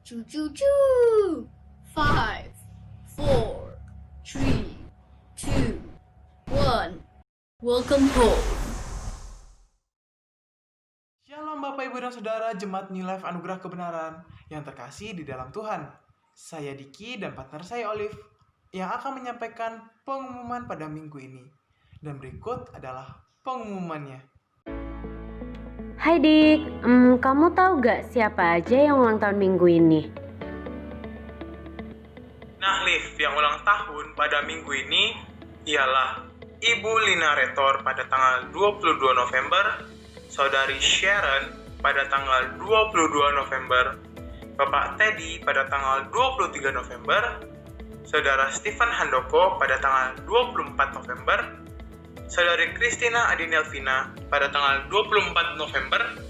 Choo choo choo. 5, 4, 3, 2, 1. Welcome home. Shalom Bapak Ibu dan Saudara Jemaat New Life Anugerah Kebenaran yang terkasih di dalam Tuhan. Saya Diki dan partner saya Olive yang akan menyampaikan pengumuman pada minggu ini. Dan berikut adalah pengumumannya. Hai Dik, kamu tahu gak siapa aja yang ulang tahun minggu ini? Nah, Liv, yang ulang tahun pada minggu ini ialah Ibu Lina Retor pada tanggal 22 November, Saudari Sharon pada tanggal 22 November, Bapak Teddy pada tanggal 23 November, Saudara Stephen Handoko pada tanggal 24 November, Saudari Christina Adinelvina pada tanggal 24 November,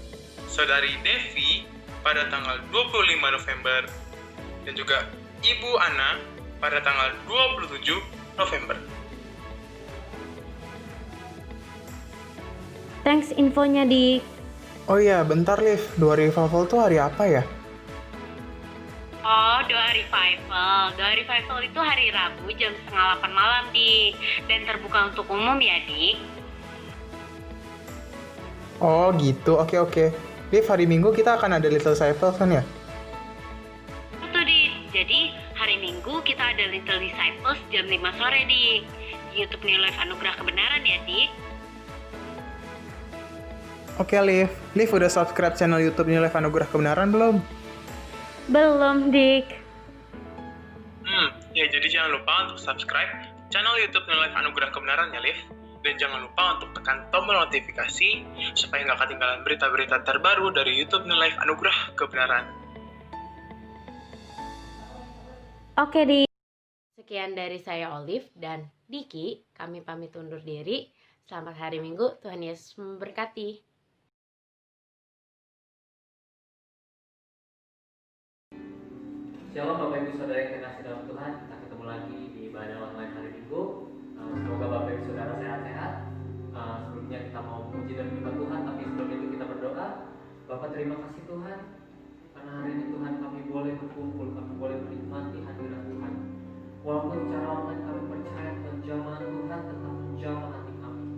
Saudari Devi pada tanggal 25 November, dan juga Ibu Ana pada tanggal 27 November. Thanks infonya Dik. Oh iya, bentar Liv, Doa Revival tuh hari apa ya? Oh, Doa Revival. Doa Revival itu hari Rabu jam 7:30 malam Dik. Dan terbuka untuk umum ya Dik. Oh gitu, oke. Liv, hari Minggu kita akan ada Little Disciples kan ya? Betul Dik. Jadi hari Minggu kita ada Little Disciples jam 5 sore Dik. Di YouTube New Life Anugerah Kebenaran ya Dik. Oke Liv udah subscribe channel YouTube New Life Anugerah Kebenaran belum? Belum Dik. Ya jadi jangan lupa untuk subscribe channel YouTube New Life Anugerah Kebenaran ya Liv. Dan jangan lupa untuk tekan tombol notifikasi supaya nggak ketinggalan berita-berita terbaru dari YouTube New Life Anugerah Kebenaran. Oke Dik. Sekian dari saya Olive dan Diki. Kami pamit undur diri. Selamat hari Minggu. Tuhan Yesus memberkati. Shalom Bapak Ibu Saudara yang terkasih dalam Tuhan. Kita ketemu lagi di ibadah online hari Minggu. Semoga Bapak Ibu Saudara sehat-sehat. Sebelumnya kita mau memuji dan menyembah Tuhan, tapi sebelum itu kita berdoa. Bapak terima kasih Tuhan, karena hari ini Tuhan kami boleh berkumpul, kami boleh menikmati hadirat Tuhan. Walaupun secara online kami percaya penjamahan Tuhan tetap menjamah hati kami.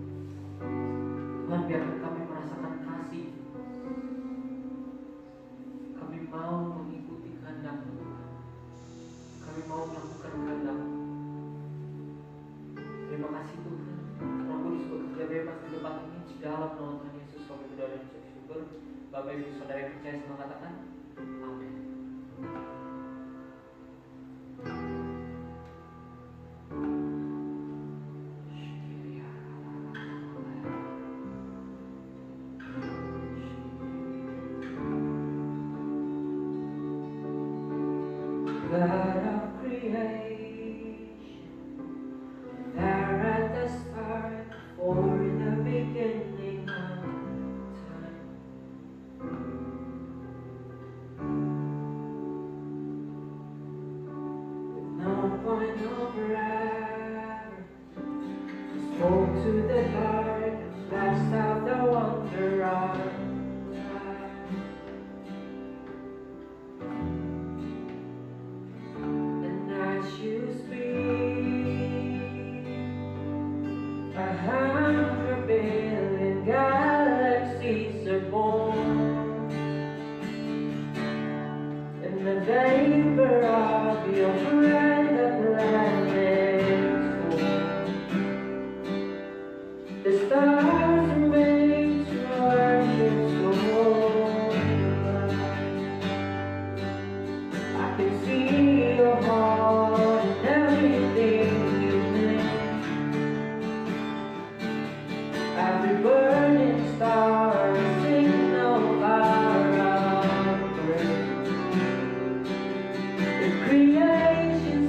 Tuhan biarkan kami merasakan kasih. Kami mau mengikuti kehendak-Mu Tuhan. Kami mau melakukan kehendak-Mu. Terima kasih Tuhan. Roh Kudus bekerja bebas di tempat ini. Di dalam nama Tuhan Yesus kami berdoa dan bersyukur. Bapak Ibu Saudara yang percaya semua katakan amin. God of creation, there at the start, before the beginning of time. With no point of reference, you spoke to the dark and flashed out the wonder of time. And as you speak, 100 billion galaxies are born. In the vapor of your breath, the planets form. The stars are made to worship so I can see your heart in everything you make. Every burning star, a signal fire of grace. The creation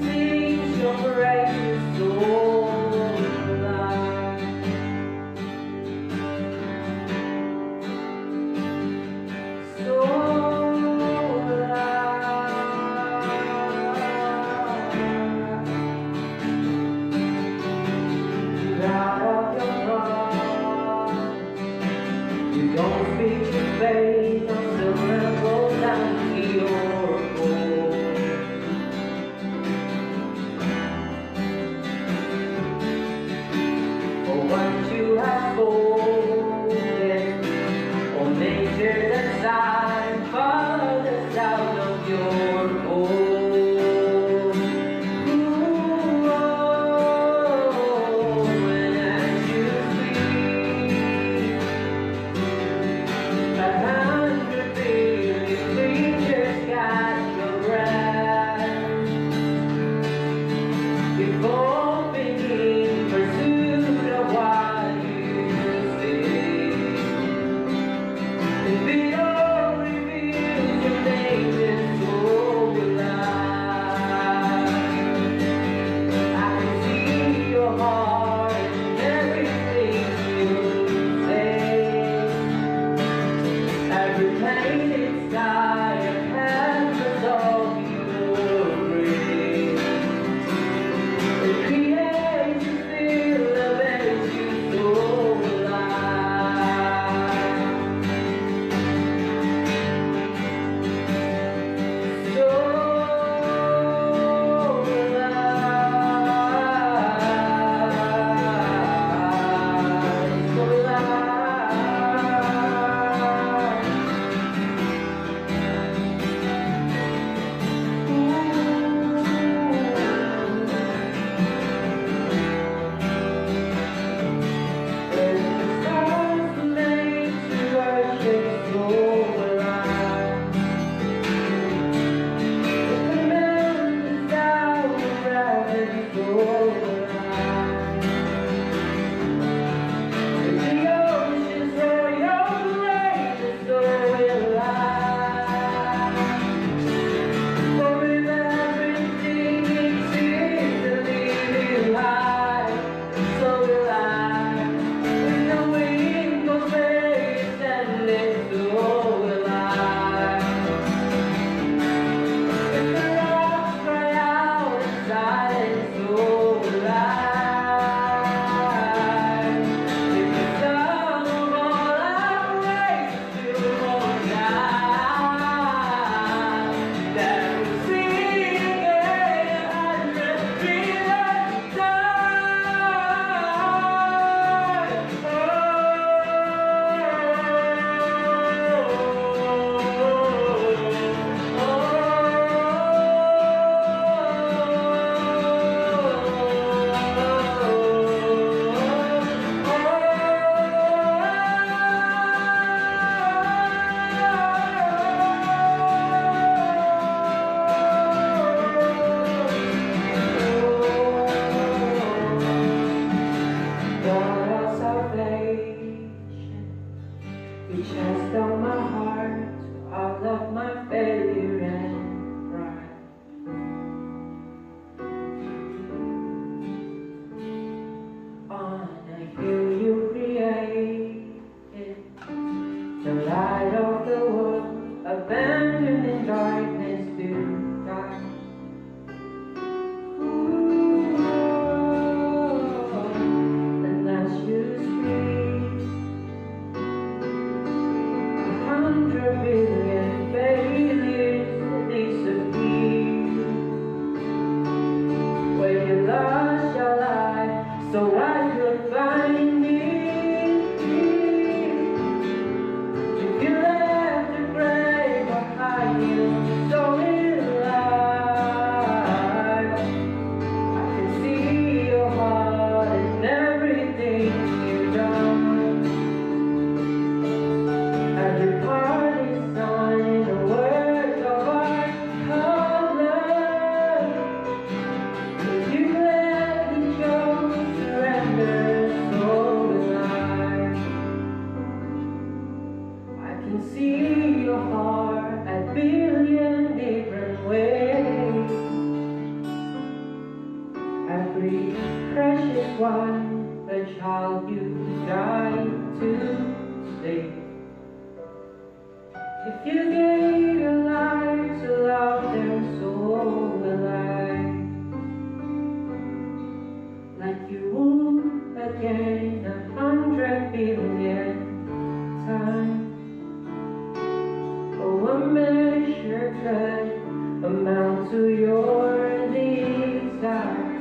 amount to your desire.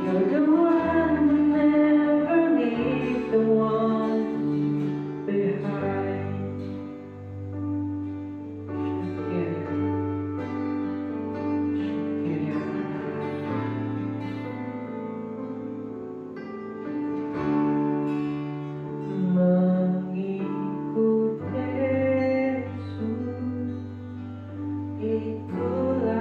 You're the one who never leaves the one behind. Mengikut Yesus itulah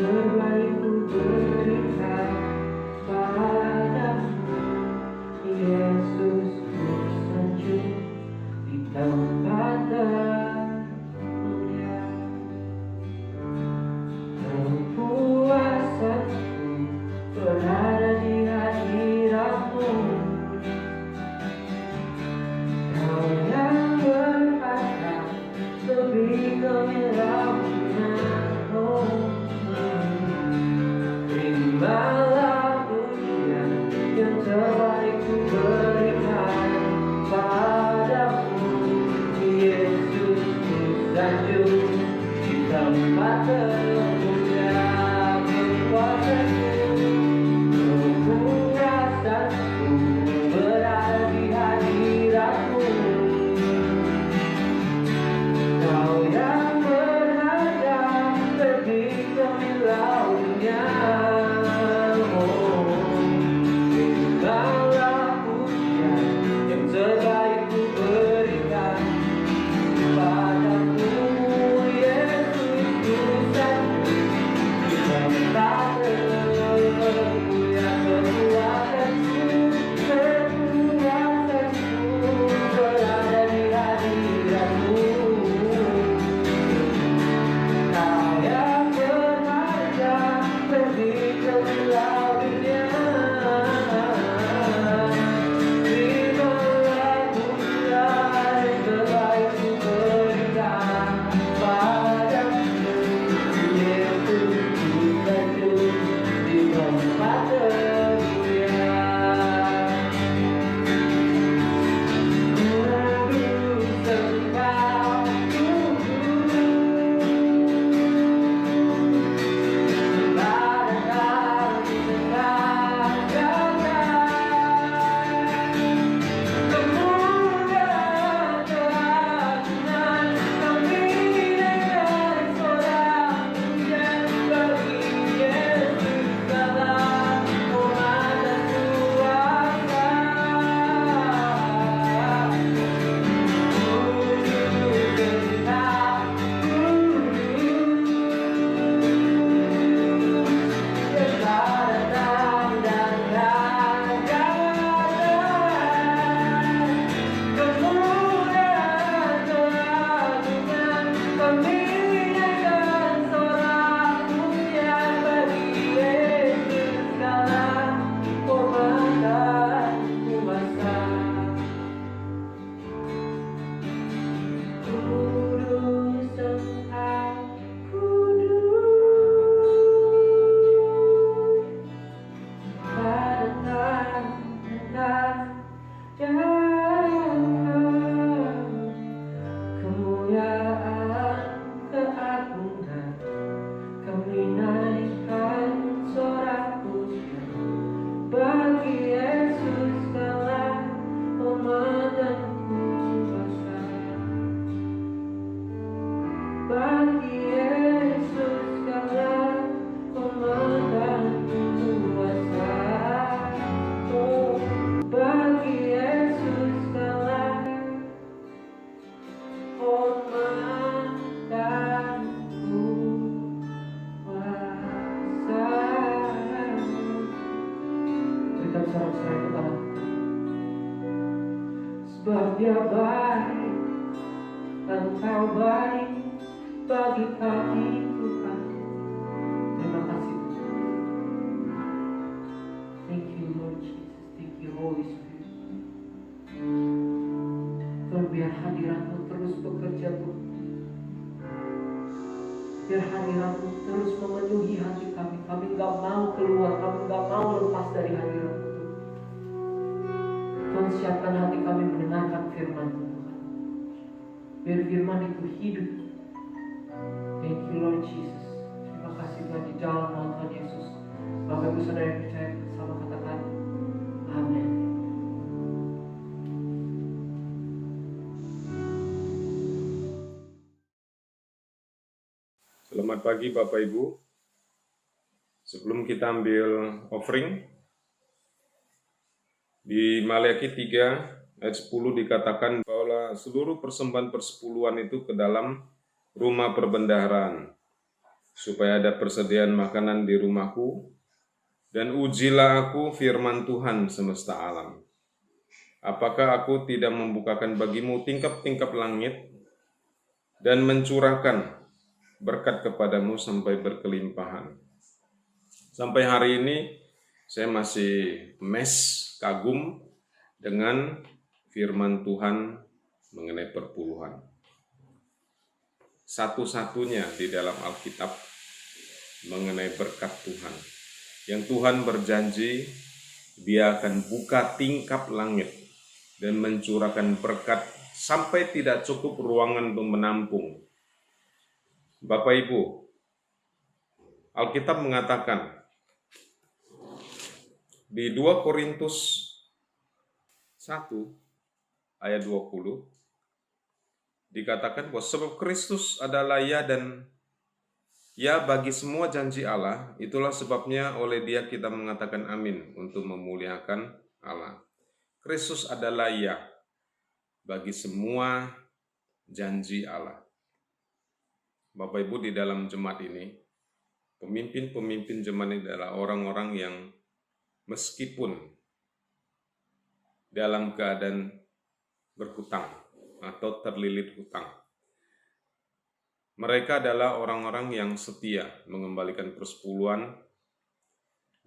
terbaik ku berikan padamu. Yesus, ku sanjung di tempat termulia. Kepuasanku berada di hadirat-Mu. Kau yang berkata lebih gemilang. Terimalah pujian yang terbaik ku berikan padamu. Yesus, ku sanjung di tempat termulia. Kepuasanku berada di hadirat-Mu. Kau yang berharga lebih gemilang dunia. Terimalah pujian yang terbaik ku berikan padamu. Yesus, ku sanjung di tempat termulia. Kepuasanku berada di hadirat-Mu. Kau yang berharga lebih gemilang dunia. Terimalah pujian yang terbaik ku berikan padamu. Yesus, ku sanjung di tempat termulia. Kudus Engkau, ibaratkan segala kemuliaan keagungan kami dengan sorak pujian bagi Yesus segala hormat dan kuasa. Kudus Engkau, kudus, padatkan kemuliaan keagungan kami naikkan sorak pujian bagi Yesus segala hormat dan kuasa. Bagi Yesus segala hormat dan kuasa. Oh, bagi Yesus segala hormat dan kuasa. Berikan sorak-sorai kepada sebab Dia baik, Engkau baik bagi kami Tuhan. Terima kasih Tuhan. Thank you Lord Jesus. Thank you Holy Spirit. Tuhan, biar hadirat-Mu terus bekerja Tuhan. Biar hadirat-Mu terus memenuhi hati kami. Kami gak mau keluar, kami gak mau lepas dari hadirat-Mu Tuhan. Tuhan, siapkan hati kami mendengarkan firman-Mu Tuhan. Biar firman itu hidup. Thank you Lord Jesus. Terima kasih Tuhan, di dalam nama Tuhan Yesus. Bapak Ibu Saudara yang percaya sama katakan amin. Selamat pagi Bapak Ibu. Sebelum kita ambil offering, di Maleakhi 3 ayat 10 dikatakan bahwa seluruh persembahan persepuluhan itu ke dalam rumah perbendaharaan. supaya ada persediaan makanan di rumahku, dan ujilah aku firman Tuhan semesta alam. Apakah aku tidak membukakan bagimu tingkap-tingkap langit dan mencurahkan berkat kepadamu sampai berkelimpahan. Sampai hari ini saya masih kagum dengan firman Tuhan mengenai perpuluhan. Satu-satunya di dalam Alkitab mengenai berkat Tuhan. Yang Tuhan berjanji Dia akan buka tingkap langit dan mencurahkan berkat sampai tidak cukup ruangan untuk menampung. Bapak Ibu, Alkitab mengatakan di 2 Korintus 1 ayat 20 dikatakan bahwa sebab Kristus adalah ya dan ya bagi semua janji Allah, itulah sebabnya oleh Dia kita mengatakan amin untuk memuliakan Allah. Kristus adalah ya bagi semua janji Allah. Bapak Ibu, di dalam jemaat ini, pemimpin-pemimpin jemaat ini adalah orang-orang yang meskipun dalam keadaan berhutang atau terlilit hutang, mereka adalah orang-orang yang setia mengembalikan persepuluhan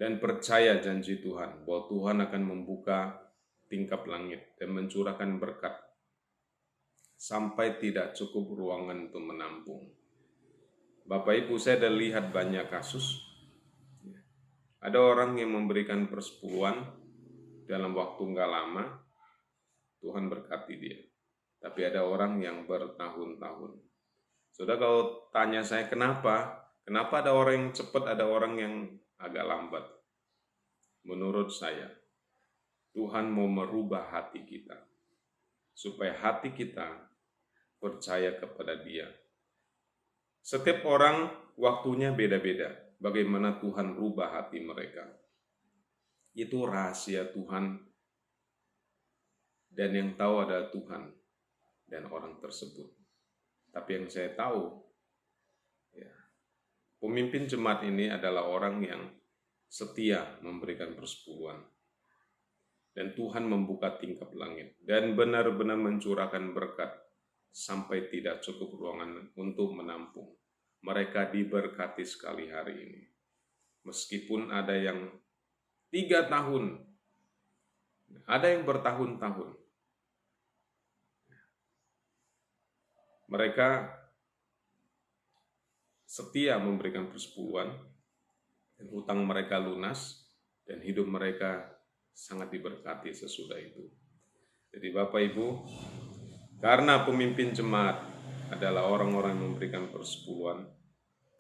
dan percaya janji Tuhan bahwa Tuhan akan membuka tingkap langit dan mencurahkan berkat sampai tidak cukup ruangan untuk menampung. Bapak Ibu, saya sudah lihat banyak kasus. Ada orang yang memberikan persepuluhan dalam waktu nggak lama, Tuhan berkati dia. Tapi ada orang yang bertahun-tahun. Saudara, kalau tanya saya kenapa ada orang yang cepat, ada orang yang agak lambat? Menurut saya, Tuhan mau merubah hati kita, supaya hati kita percaya kepada Dia. Setiap orang waktunya beda-beda, bagaimana Tuhan rubah hati mereka. Itu rahasia Tuhan, dan yang tahu adalah Tuhan dan orang tersebut. Tapi yang saya tahu, ya, pemimpin jemaat ini adalah orang yang setia memberikan persepuluhan. Dan Tuhan membuka tingkap langit dan benar-benar mencurahkan berkat sampai tidak cukup ruangan untuk menampung. Mereka diberkati sekali hari ini. Meskipun ada yang 3 tahun, ada yang bertahun-tahun. Mereka setia memberikan persepuluhan, dan hutang mereka lunas, dan hidup mereka sangat diberkati sesudah itu. Jadi Bapak Ibu, karena pemimpin jemaat adalah orang-orang yang memberikan persepuluhan,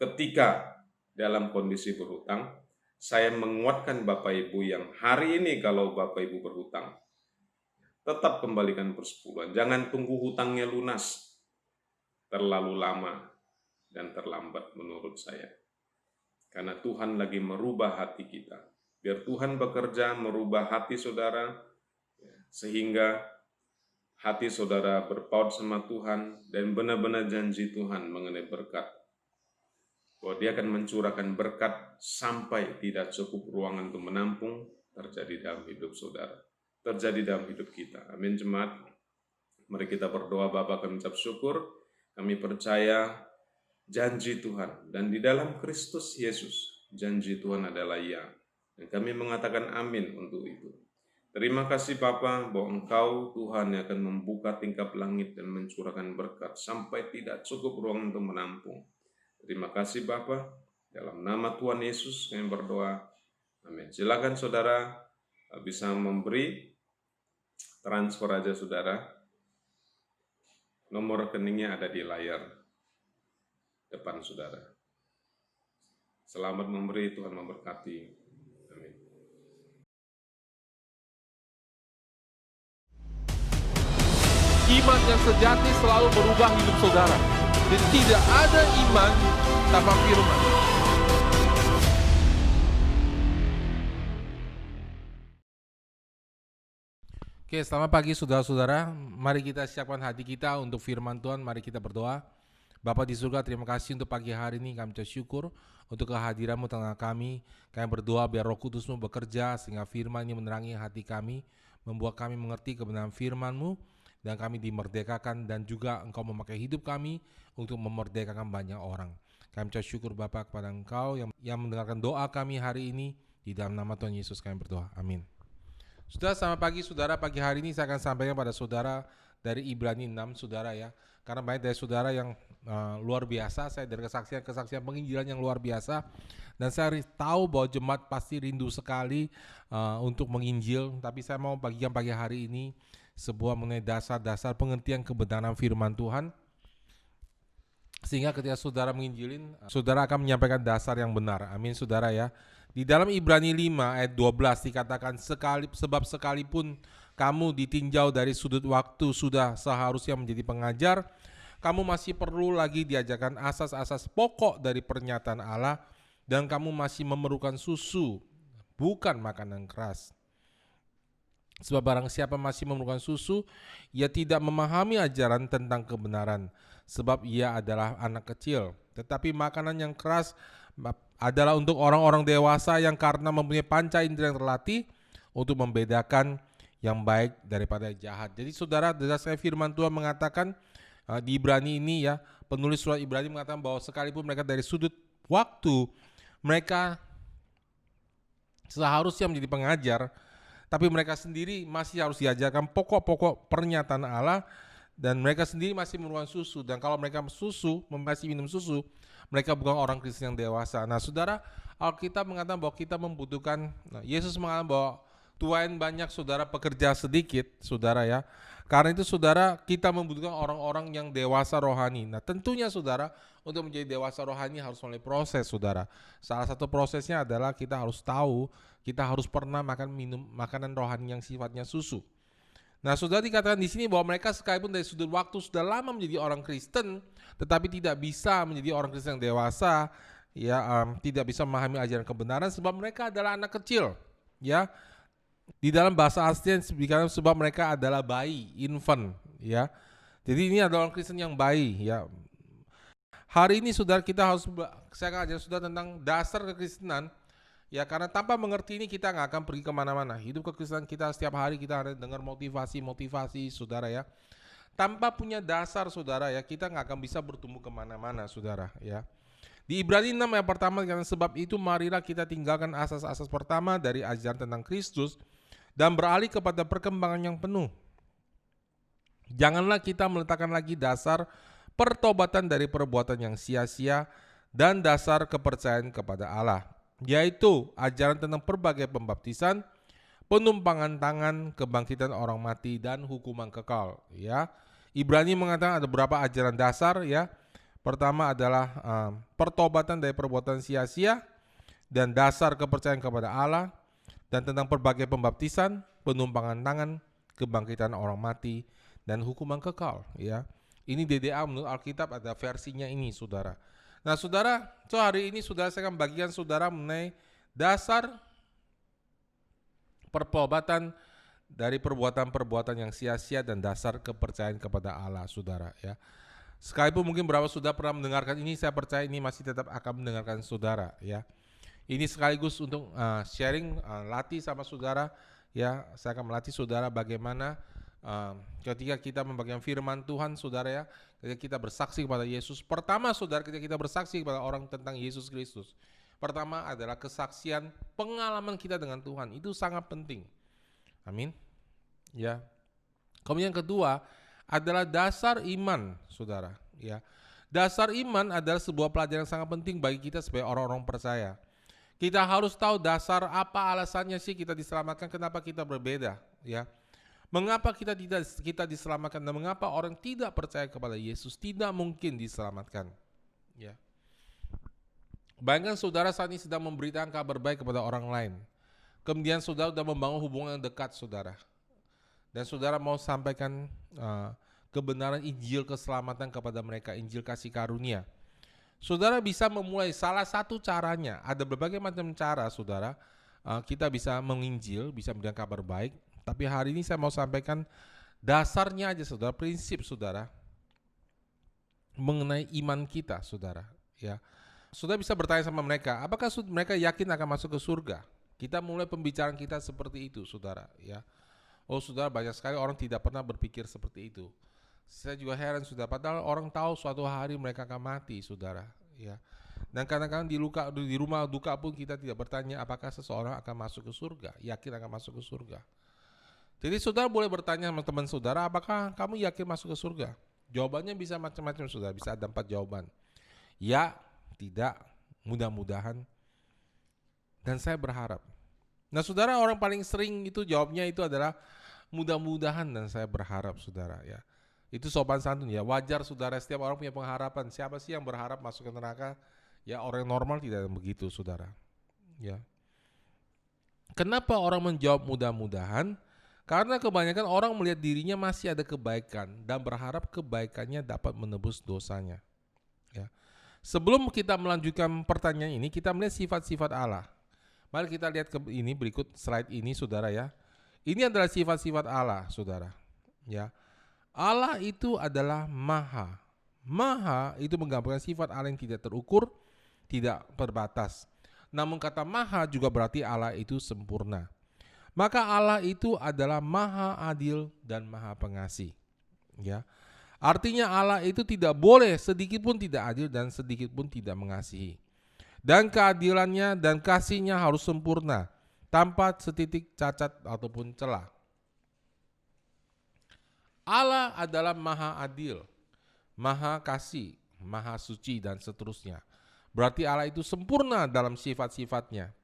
ketika dalam kondisi berhutang, saya menguatkan Bapak Ibu yang hari ini kalau Bapak Ibu berhutang, tetap kembalikan persepuluhan. Jangan tunggu hutangnya lunas. Terlalu lama dan terlambat menurut saya. Karena Tuhan lagi merubah hati kita. Biar Tuhan bekerja merubah hati saudara, sehingga hati saudara berpaut sama Tuhan dan benar-benar janji Tuhan mengenai berkat. Bahwa Dia akan mencurahkan berkat sampai tidak cukup ruangan untuk menampung, terjadi dalam hidup saudara. Terjadi dalam hidup kita. Amin jemaat. Mari kita berdoa. Bapa, kami ucap syukur. Kami percaya janji Tuhan. Dan di dalam Kristus Yesus, janji Tuhan adalah ya. Dan kami mengatakan amin untuk itu. Terima kasih Bapa bahwa Engkau Tuhan yang akan membuka tingkap langit dan mencurahkan berkat sampai tidak cukup ruang untuk menampung. Terima kasih Bapa. Dalam nama Tuhan Yesus kami berdoa. Amin. Silakan saudara bisa memberi transfer aja saudara. Nomor rekeningnya ada di layar depan saudara. Selamat memberi, Tuhan memberkati. Amin. Iman yang sejati selalu merubah hidup saudara. Dan tidak ada iman tanpa firman. Oke, selamat pagi saudara-saudara. Mari kita siapkan hati kita untuk firman Tuhan. Mari kita berdoa. Bapa di surga, terima kasih untuk pagi hari ini. Kami ucap syukur untuk kehadiran-Mu tengah kami. Kami berdoa biar Roh Kudus-Mu bekerja sehingga firman ini menerangi hati kami, membuat kami mengerti kebenaran firman-Mu, dan kami dimerdekakan, dan juga Engkau memakai hidup kami untuk memerdekakan banyak orang. Kami ucap syukur Bapa kepada Engkau yang mendengarkan doa kami hari ini. Di dalam nama Tuhan Yesus kami berdoa. Amin. Saudara, selamat pagi saudara. Pagi hari ini saya akan sampaikan pada saudara dari Ibrani 6 saudara ya. Karena banyak dari saudara yang luar biasa, saya dari kesaksian penginjilan yang luar biasa, dan saya tahu bahwa jemaat pasti rindu sekali untuk menginjil. Tapi saya mau bagikan pagi hari ini sebuah mengenai dasar-dasar pengertian kebenaran firman Tuhan, sehingga ketika saudara menginjilin, saudara akan menyampaikan dasar yang benar. Amin saudara ya. Di dalam Ibrani 5 ayat 12 dikatakan, sebab sekalipun kamu ditinjau dari sudut waktu sudah seharusnya menjadi pengajar, kamu masih perlu lagi diajarkan asas-asas pokok dari pernyataan Allah, dan kamu masih memerlukan susu, bukan makanan keras. Sebab barang siapa masih memerlukan susu, ia tidak memahami ajaran tentang kebenaran, sebab ia adalah anak kecil. Tetapi makanan yang keras adalah untuk orang-orang dewasa yang karena mempunyai panca indera yang terlatih untuk membedakan yang baik daripada yang jahat. Jadi saudara, dasar firman Tuhan mengatakan di Ibrani ini ya, penulis surat Ibrani mengatakan bahwa sekalipun mereka dari sudut waktu mereka seharusnya menjadi pengajar, tapi mereka sendiri masih harus diajarkan pokok-pokok pernyataan Allah, dan mereka sendiri masih memerlukan susu. Dan kalau mereka masih minum susu, mereka bukan orang Kristen yang dewasa. Nah saudara, Alkitab mengatakan bahwa kita membutuhkan, Yesus mengatakan bahwa tuain banyak, saudara pekerja sedikit, saudara ya. Karena itu saudara, kita membutuhkan orang-orang yang dewasa rohani. Nah tentunya saudara, untuk menjadi dewasa rohani harus melalui proses saudara. Salah satu prosesnya adalah kita harus tahu, kita harus pernah minum makanan rohani yang sifatnya susu. Nah saudara, dikatakan di sini bahwa mereka sekalipun dari sudut waktu sudah lama menjadi orang Kristen, tetapi tidak bisa menjadi orang Kristen yang dewasa, ya, tidak bisa memahami ajaran kebenaran sebab mereka adalah anak kecil, ya. Di dalam bahasa asli dikatakan sebab mereka adalah bayi, infant, ya. Jadi ini adalah orang Kristen yang bayi, ya. Hari ini saudara, saya akan ajar saudara tentang dasar kekristenan, ya, karena tanpa mengerti ini kita nggak akan pergi kemana-mana. Hidup kekristenan kita setiap hari kita harus dengar motivasi saudara ya. Tanpa punya dasar saudara ya, kita nggak akan bisa bertumbuh kemana-mana saudara ya. Di Ibrani 6 yang pertama, karena sebab itu marilah kita tinggalkan asas-asas pertama dari ajaran tentang Kristus dan beralih kepada perkembangan yang penuh. Janganlah kita meletakkan lagi dasar pertobatan dari perbuatan yang sia-sia dan dasar kepercayaan kepada Allah, yaitu ajaran tentang berbagai pembaptisan, penumpangan tangan, kebangkitan orang mati, dan hukuman kekal. Ya, Ibrani mengatakan ada beberapa ajaran dasar ya. Pertama adalah pertobatan dari perbuatan sia-sia dan dasar kepercayaan kepada Allah, dan tentang berbagai pembaptisan, penumpangan tangan, kebangkitan orang mati, dan hukuman kekal. Ya, ini DDA menurut Alkitab ada versinya ini, saudara. Nah, saudara, hari ini saudara saya akan bagikan saudara mengenai dasar pertobatan dari perbuatan-perbuatan yang sia-sia dan dasar kepercayaan kepada Allah, saudara. Ya. Sekalipun mungkin berapa saudara pernah mendengarkan ini, saya percaya ini masih tetap akan mendengarkan saudara. Ya. Ini sekaligus untuk sharing, latih sama saudara. Ya, saya akan melatih saudara bagaimana ketika kita membagikan firman Tuhan, saudara ya, ketika kita bersaksi kepada Yesus. Pertama saudara, ketika kita bersaksi kepada orang tentang Yesus Kristus, pertama adalah kesaksian pengalaman kita dengan Tuhan. Itu sangat penting. Amin. Ya. Kemudian yang kedua adalah dasar iman, saudara. Ya. Dasar iman adalah sebuah pelajaran yang sangat penting bagi kita sebagai orang-orang percaya. Kita harus tahu dasar apa alasannya sih kita diselamatkan, kenapa kita berbeda, ya. Mengapa kita diselamatkan dan mengapa orang tidak percaya kepada Yesus tidak mungkin diselamatkan, ya. Bayangkan saudara saat ini sedang memberitakan kabar baik kepada orang lain. Kemudian saudara sudah membangun hubungan yang dekat saudara. Dan saudara mau sampaikan kebenaran Injil keselamatan kepada mereka, Injil kasih karunia. Saudara bisa memulai, salah satu caranya, ada berbagai macam cara saudara, kita bisa menginjil, bisa memberikan kabar baik. Tapi hari ini saya mau sampaikan dasarnya aja saudara, prinsip saudara. mengenai iman kita, saudara. Ya, saudara bisa bertanya sama mereka, apakah mereka yakin akan masuk ke surga? Kita mulai pembicaraan kita seperti itu, saudara. Ya, oh saudara, banyak sekali orang tidak pernah berpikir seperti itu. Saya juga heran, saudara. Padahal orang tahu suatu hari mereka akan mati, saudara. Ya, dan kadang-kadang di rumah duka pun kita tidak bertanya apakah seseorang akan masuk ke surga, yakin akan masuk ke surga. Jadi saudara boleh bertanya sama teman saudara, apakah kamu yakin masuk ke surga? Jawabannya bisa macam-macam, saudara. Bisa ada 4 jawaban. Ya, tidak, mudah-mudahan, dan saya berharap. Nah saudara, orang paling sering itu jawabnya itu adalah mudah-mudahan dan saya berharap, saudara. Ya, itu sopan santun ya, wajar saudara, setiap orang punya pengharapan. Siapa sih yang berharap masuk ke neraka? Ya, orang normal tidak begitu, saudara. Ya, kenapa orang menjawab mudah-mudahan? Karena kebanyakan orang melihat dirinya masih ada kebaikan dan berharap kebaikannya dapat menebus dosanya. Ya. Sebelum kita melanjutkan pertanyaan ini, kita melihat sifat-sifat Allah. Mari kita lihat ini berikut slide ini, saudara ya. Ini adalah sifat-sifat Allah, saudara. Ya, Allah itu adalah Maha. Maha itu menggambarkan sifat Allah yang tidak terukur, tidak terbatas. Namun kata Maha juga berarti Allah itu sempurna. Maka Allah itu adalah Maha Adil dan Maha Pengasih. Ya, artinya Allah itu tidak boleh sedikit pun tidak adil dan sedikit pun tidak mengasihi. Dan keadilannya dan kasihnya harus sempurna, tanpa setitik cacat ataupun celah. Allah adalah Maha Adil, Maha Kasih, Maha Suci, dan seterusnya. Berarti Allah itu sempurna dalam sifat-sifatnya.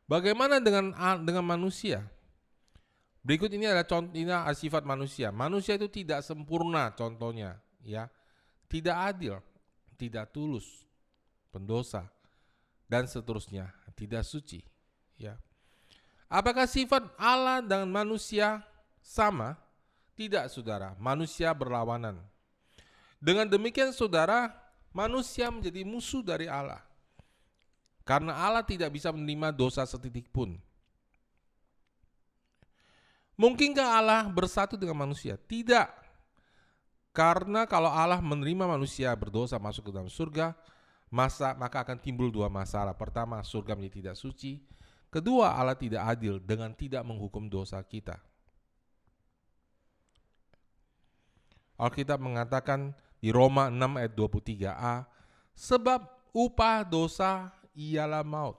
Bagaimana dengan manusia? Berikut ini adalah contohnya sifat manusia. Manusia itu tidak sempurna, contohnya, ya, tidak adil, tidak tulus, pendosa, dan seterusnya, tidak suci. Ya, apakah sifat Allah dan manusia sama? Tidak, saudara. Manusia berlawanan. Dengan demikian, saudara, manusia menjadi musuh dari Allah. Karena Allah tidak bisa menerima dosa setitik pun. Mungkinkah Allah bersatu dengan manusia? Tidak. Karena kalau Allah menerima manusia berdosa masuk ke dalam surga, maka akan timbul 2 masalah. Pertama, surga menjadi tidak suci. Kedua, Allah tidak adil dengan tidak menghukum dosa kita. Alkitab mengatakan di Roma 6 ayat 23a, sebab upah dosa ialah maut.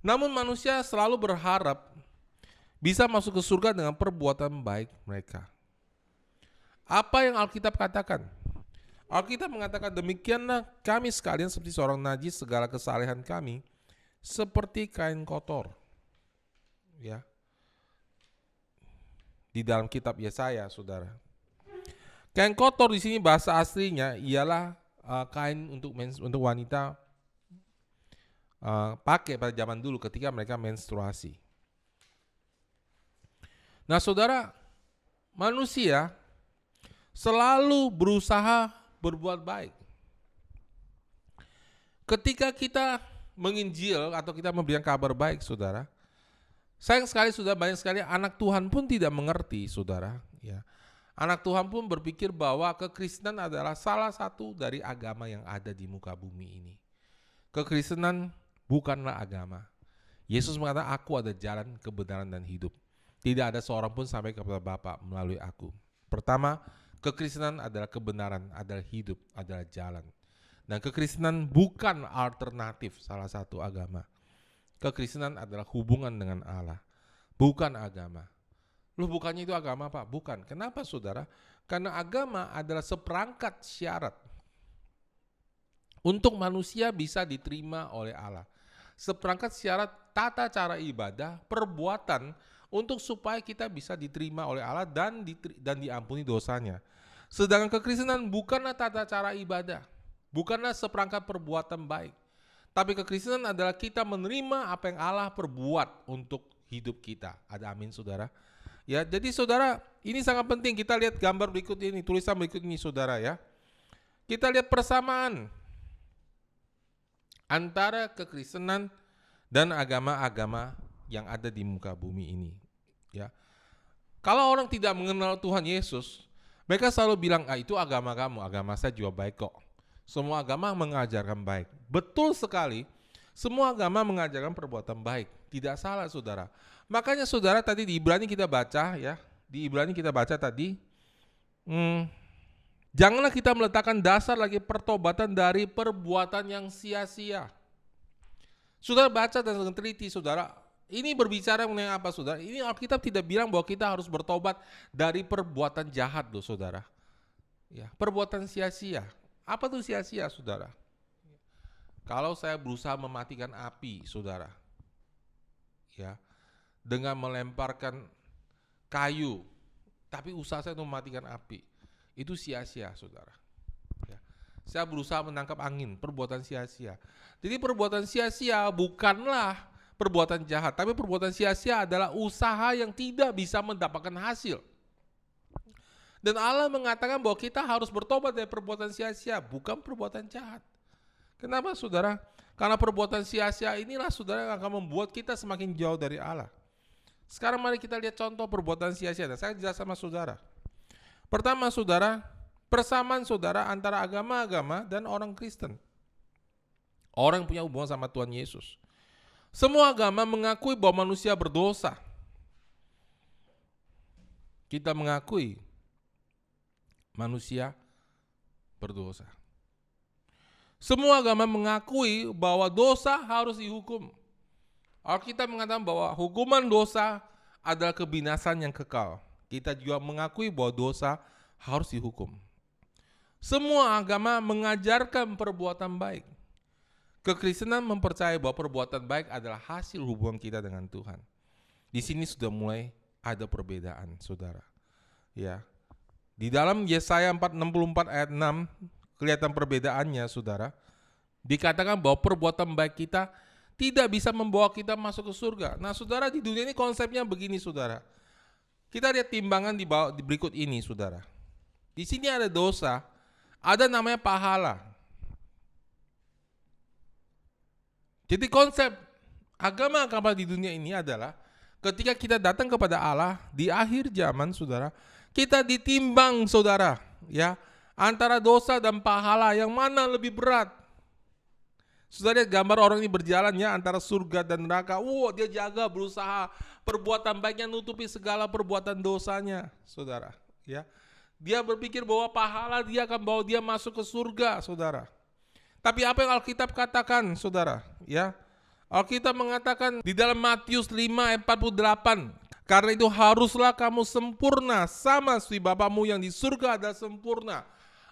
Namun manusia selalu berharap bisa masuk ke surga dengan perbuatan baik mereka. Apa yang Alkitab katakan? Alkitab mengatakan, demikianlah kami sekalian seperti seorang najis, segala kesalehan kami seperti kain kotor. Ya, di dalam kitab Yesaya, saudara. Kain kotor di sini bahasa aslinya ialah kain untuk wanita pakai pada zaman dulu ketika mereka menstruasi. Nah, saudara, manusia selalu berusaha berbuat baik. Ketika kita menginjil atau kita memberikan kabar baik, saudara, sayang sekali sudah banyak sekali anak Tuhan pun tidak mengerti, saudara. Ya, anak Tuhan pun berpikir bahwa kekristenan adalah salah satu dari agama yang ada di muka bumi ini. Kekristenan bukanlah agama. Yesus mengatakan, aku ada jalan, kebenaran, dan hidup. Tidak ada seorang pun sampai kepada Bapa melalui aku. Pertama, kekristenan adalah kebenaran, adalah hidup, adalah jalan. Dan kekristenan bukan alternatif salah satu agama. Kekristenan adalah hubungan dengan Allah, bukan agama. Loh, bukannya itu agama, Pak? Bukan. Kenapa, saudara? Karena agama adalah seperangkat syarat untuk manusia bisa diterima oleh Allah. Seperangkat syarat tata cara ibadah, perbuatan untuk supaya kita bisa diterima oleh Allah dan diampuni dosanya. Sedangkan kekristenan bukanlah tata cara ibadah, bukanlah seperangkat perbuatan baik. Tapi kekristenan adalah kita menerima apa yang Allah perbuat untuk hidup kita. Ada amin, saudara? Ya, jadi saudara, ini sangat penting. Kita lihat gambar berikut ini, tulisan berikut ini, saudara ya. Kita lihat persamaan antara kekristenan dan agama-agama yang ada di muka bumi ini. Ya, kalau orang tidak mengenal Tuhan Yesus, Mereka selalu bilang, itu agama kamu, agama saya juga baik kok. Semua agama mengajarkan baik. Betul sekali, semua agama mengajarkan perbuatan baik. Tidak salah saudara. Makanya saudara tadi di Ibrani kita baca ya, di Ibrani kita baca tadi, janganlah kita meletakkan dasar lagi pertobatan dari perbuatan yang sia-sia. Saudara baca dan teliti saudara, ini berbicara mengenai apa saudara? Ini Alkitab tidak bilang bahwa kita harus bertobat dari perbuatan jahat loh saudara. Ya, perbuatan sia-sia. Apa tuh sia-sia saudara? Kalau saya berusaha mematikan api saudara, ya, dengan melemparkan kayu, tapi usaha saya untuk mematikan api, itu sia-sia saudara. Ya. Saya berusaha menangkap angin, perbuatan sia-sia. Jadi perbuatan sia-sia bukanlah perbuatan jahat, tapi perbuatan sia-sia adalah usaha yang tidak bisa mendapatkan hasil. Dan Allah mengatakan bahwa kita harus bertobat dari perbuatan sia-sia, bukan perbuatan jahat. Kenapa saudara? Karena perbuatan sia-sia inilah saudara yang akan membuat kita semakin jauh dari Allah. Sekarang mari kita lihat contoh perbuatan sia-sia. Saya jelas sama saudara. Pertama saudara, persamaan saudara antara agama-agama dan orang Kristen. Orang yang punya hubungan sama Tuhan Yesus. Semua agama mengakui bahwa manusia berdosa. Kita mengakui manusia berdosa. Semua agama mengakui bahwa dosa harus dihukum. Alkitab mengatakan bahwa hukuman dosa adalah kebinasan yang kekal. Kita juga mengakui bahwa dosa harus dihukum. Semua agama mengajarkan perbuatan baik. Kekristenan mempercayai bahwa perbuatan baik adalah hasil hubungan kita dengan Tuhan. Di sini sudah mulai ada perbedaan, saudara. Ya. Di dalam Yesaya 64 ayat 6 kelihatan perbedaannya, saudara. Dikatakan bahwa perbuatan baik kita tidak bisa membawa kita masuk ke surga. Nah, saudara, di dunia ini konsepnya begini, saudara. Kita lihat timbangan di berikut ini, saudara. Di sini ada dosa, ada namanya pahala. Jadi konsep agama-agama di dunia ini adalah ketika kita datang kepada Allah di akhir zaman, saudara, kita ditimbang, saudara, ya, antara dosa dan pahala yang mana lebih berat. Saudara lihat gambar orang ini berjalan ya antara surga dan neraka. Dia jaga berusaha perbuatan baiknya nutupi segala perbuatan dosanya, saudara. Ya, dia berpikir bahwa pahala dia akan bawa dia masuk ke surga, saudara. Tapi apa yang Alkitab katakan, saudara? Ya, Alkitab mengatakan di dalam Matius 5 ayat 48, karena itu haruslah kamu sempurna sama seperti Bapamu yang di surga adalah sempurna.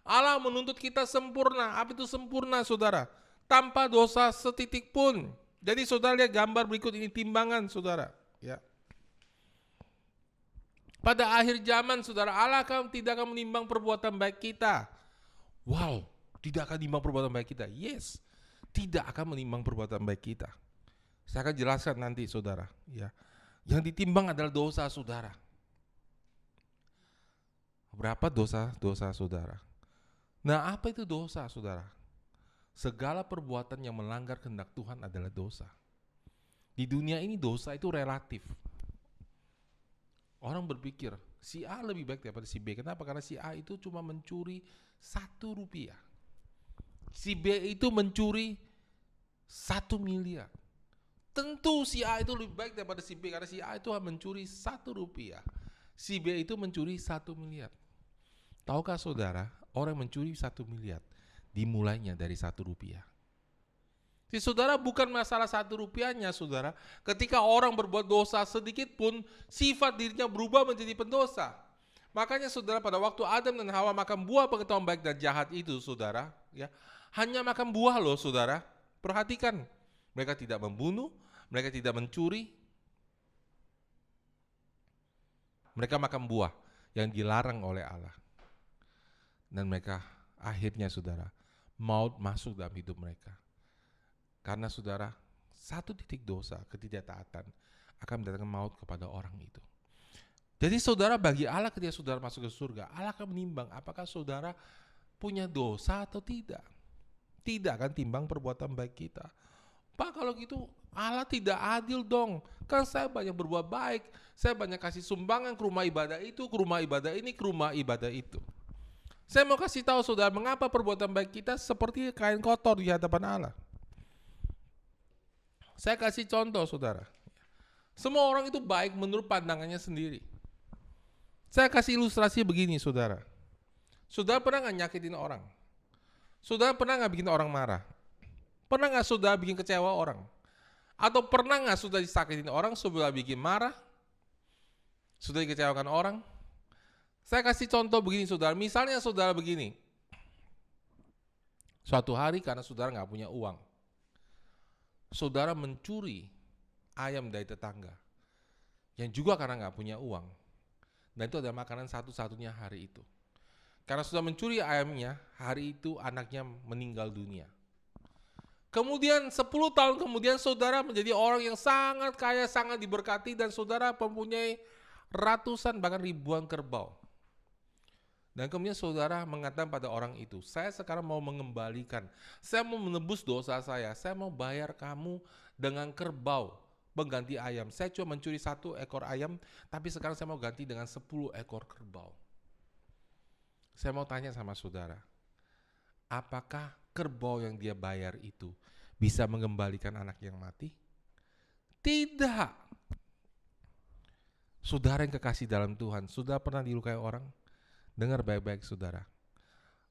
Allah menuntut kita sempurna. Apa itu sempurna, saudara? Tanpa dosa setitik pun. Jadi saudara lihat gambar berikut ini timbangan, saudara. Ya. Pada akhir zaman, saudara, Allah tidak akan menimbang perbuatan baik kita. Wow, tidak akan menimbang perbuatan baik kita. Yes, tidak akan menimbang perbuatan baik kita. Saya akan jelaskan nanti, saudara. Ya. Yang ditimbang adalah dosa, saudara. Berapa dosa saudara? Nah, apa itu dosa, saudara? Segala perbuatan yang melanggar kehendak Tuhan adalah dosa. Di dunia ini dosa itu relatif. Orang berpikir, si A lebih baik daripada si B. Kenapa? Karena si A itu cuma mencuri 1 rupiah. Si B itu mencuri 1 miliar. Tentu si A itu lebih baik daripada si B, karena si A itu mencuri 1 rupiah. Si B itu mencuri 1 miliar. Tahukah saudara, orang mencuri 1 miliar dimulainya dari 1 rupiah. Si saudara, bukan masalah 1 rupiahnya, saudara. Ketika orang berbuat dosa sedikit pun, sifat dirinya berubah menjadi pendosa. Makanya saudara, pada waktu Adam dan Hawa makan buah pengetahuan baik dan jahat itu, saudara, ya, hanya makan buah loh, saudara. Perhatikan, mereka tidak membunuh, mereka tidak mencuri. Mereka makan buah yang dilarang oleh Allah. Dan mereka akhirnya, saudara, maut masuk dalam hidup mereka. Karena saudara, 1 titik dosa, ketidaktaatan akan mendatangkan maut kepada orang itu. Jadi saudara, bagi Allah ketika saudara masuk ke surga, Allah akan menimbang apakah saudara punya dosa atau tidak. Tidak akan timbang perbuatan baik kita. Pak, kalau gitu Allah tidak adil dong. Kan saya banyak berbuat baik, saya banyak kasih sumbangan ke rumah ibadah itu, ke rumah ibadah ini, ke rumah ibadah itu. Saya mau kasih tahu saudara, mengapa perbuatan baik kita seperti kain kotor di hadapan Allah. Saya kasih contoh saudara. Semua orang itu baik menurut pandangannya sendiri. Saya kasih ilustrasi begini saudara. Saudara pernah gak nyakitin orang? Saudara pernah gak bikin orang marah? Pernah gak saudara bikin kecewa orang? Atau pernah gak sudah disakitin orang, sudah bikin marah? Sudah dikecewakan orang? Saya kasih contoh begini saudara. Misalnya saudara begini. Suatu hari karena saudara gak punya uang, saudara mencuri ayam dari tetangga yang juga karena gak punya uang. Dan itu adalah makanan satu-satunya hari itu. Karena sudah mencuri ayamnya, hari itu anaknya meninggal dunia. Kemudian 10 tahun kemudian saudara menjadi orang yang sangat kaya, sangat diberkati, dan saudara mempunyai ratusan bahkan ribuan kerbau. Dan kemudian saudara mengatakan pada orang itu, saya sekarang mau mengembalikan, saya mau menebus dosa saya mau bayar kamu dengan kerbau, pengganti ayam. Saya cuma mencuri 1 ekor ayam, tapi sekarang saya mau ganti dengan 10 ekor kerbau. Saya mau tanya sama saudara, apakah kerbau yang dia bayar itu bisa mengembalikan anak yang mati? Tidak. Saudara yang kekasih dalam Tuhan, sudah pernah dilukai orang? Dengar baik-baik saudara.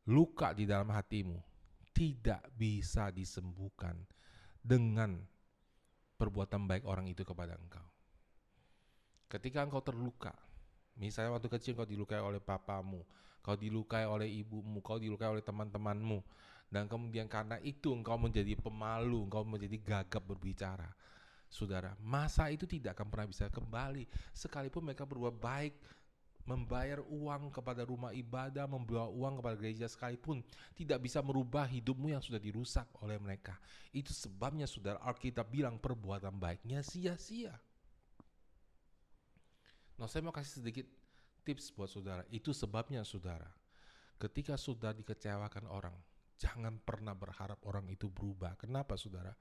Luka di dalam hatimu tidak bisa disembuhkan dengan perbuatan baik orang itu kepada engkau. Ketika engkau terluka, misalnya waktu kecil kau dilukai oleh papamu, kau dilukai oleh ibumu, kau dilukai oleh teman-temanmu, dan kemudian karena itu engkau menjadi pemalu, engkau menjadi gagap berbicara. Saudara, masa itu tidak akan pernah bisa kembali. Sekalipun mereka berbuat baik, membayar uang kepada rumah ibadah, membawa uang kepada gereja sekalipun, tidak bisa merubah hidupmu yang sudah dirusak oleh mereka. Itu sebabnya saudara, Alkitab bilang perbuatan baiknya sia-sia. Nah, saya mau kasih sedikit tips buat saudara. Itu sebabnya saudara, ketika sudah dikecewakan orang, jangan pernah berharap orang itu berubah. Kenapa saudara?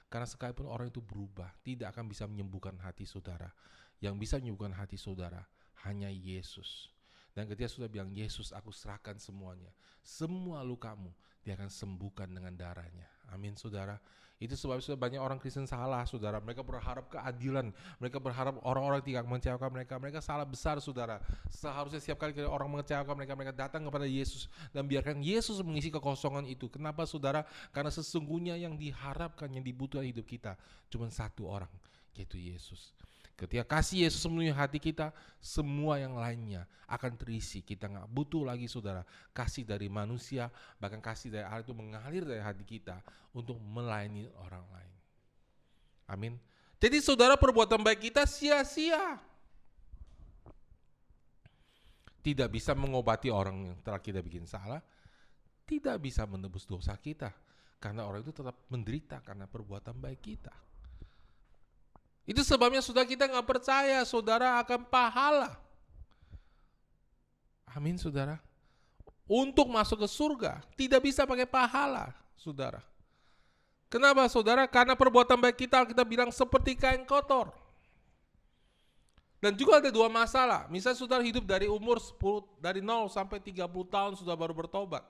Karena sekalipun orang itu berubah, tidak akan bisa menyembuhkan hati saudara. Yang bisa menyembuhkan hati saudara hanya Yesus. Dan ketika sudah bilang, Yesus aku serahkan semuanya, semua lukamu dia akan sembuhkan dengan darahnya. Amin saudara. Itu sebab sudah banyak orang Kristen salah saudara. Mereka berharap keadilan, mereka berharap orang-orang tidak mengecewakan mereka. Mereka salah besar saudara. Seharusnya setiap kali orang mengecewakan mereka, mereka datang kepada Yesus dan biarkan Yesus mengisi kekosongan itu. Kenapa saudara? Karena sesungguhnya yang diharapkan, yang dibutuhkan hidup kita cuma satu orang, yaitu Yesus. Ketika kasih Yesus memenuhi hati kita, semua yang lainnya akan terisi. Kita gak butuh lagi saudara kasih dari manusia, bahkan kasih dari Allah itu mengalir dari hati kita untuk melayani orang lain. Amin. Jadi saudara, perbuatan baik kita sia-sia. Tidak bisa mengobati orang yang telah kita bikin salah, tidak bisa menebus dosa kita, karena orang itu tetap menderita karena perbuatan baik kita. Itu sebabnya saudara, kita gak percaya saudara akan pahala. Amin saudara. Untuk masuk ke surga tidak bisa pakai pahala saudara. Kenapa saudara? Karena perbuatan baik kita bilang seperti kain kotor. Dan juga ada 2 masalah. Misalnya saudara hidup dari umur 0 sampai 30 tahun sudah baru bertobat.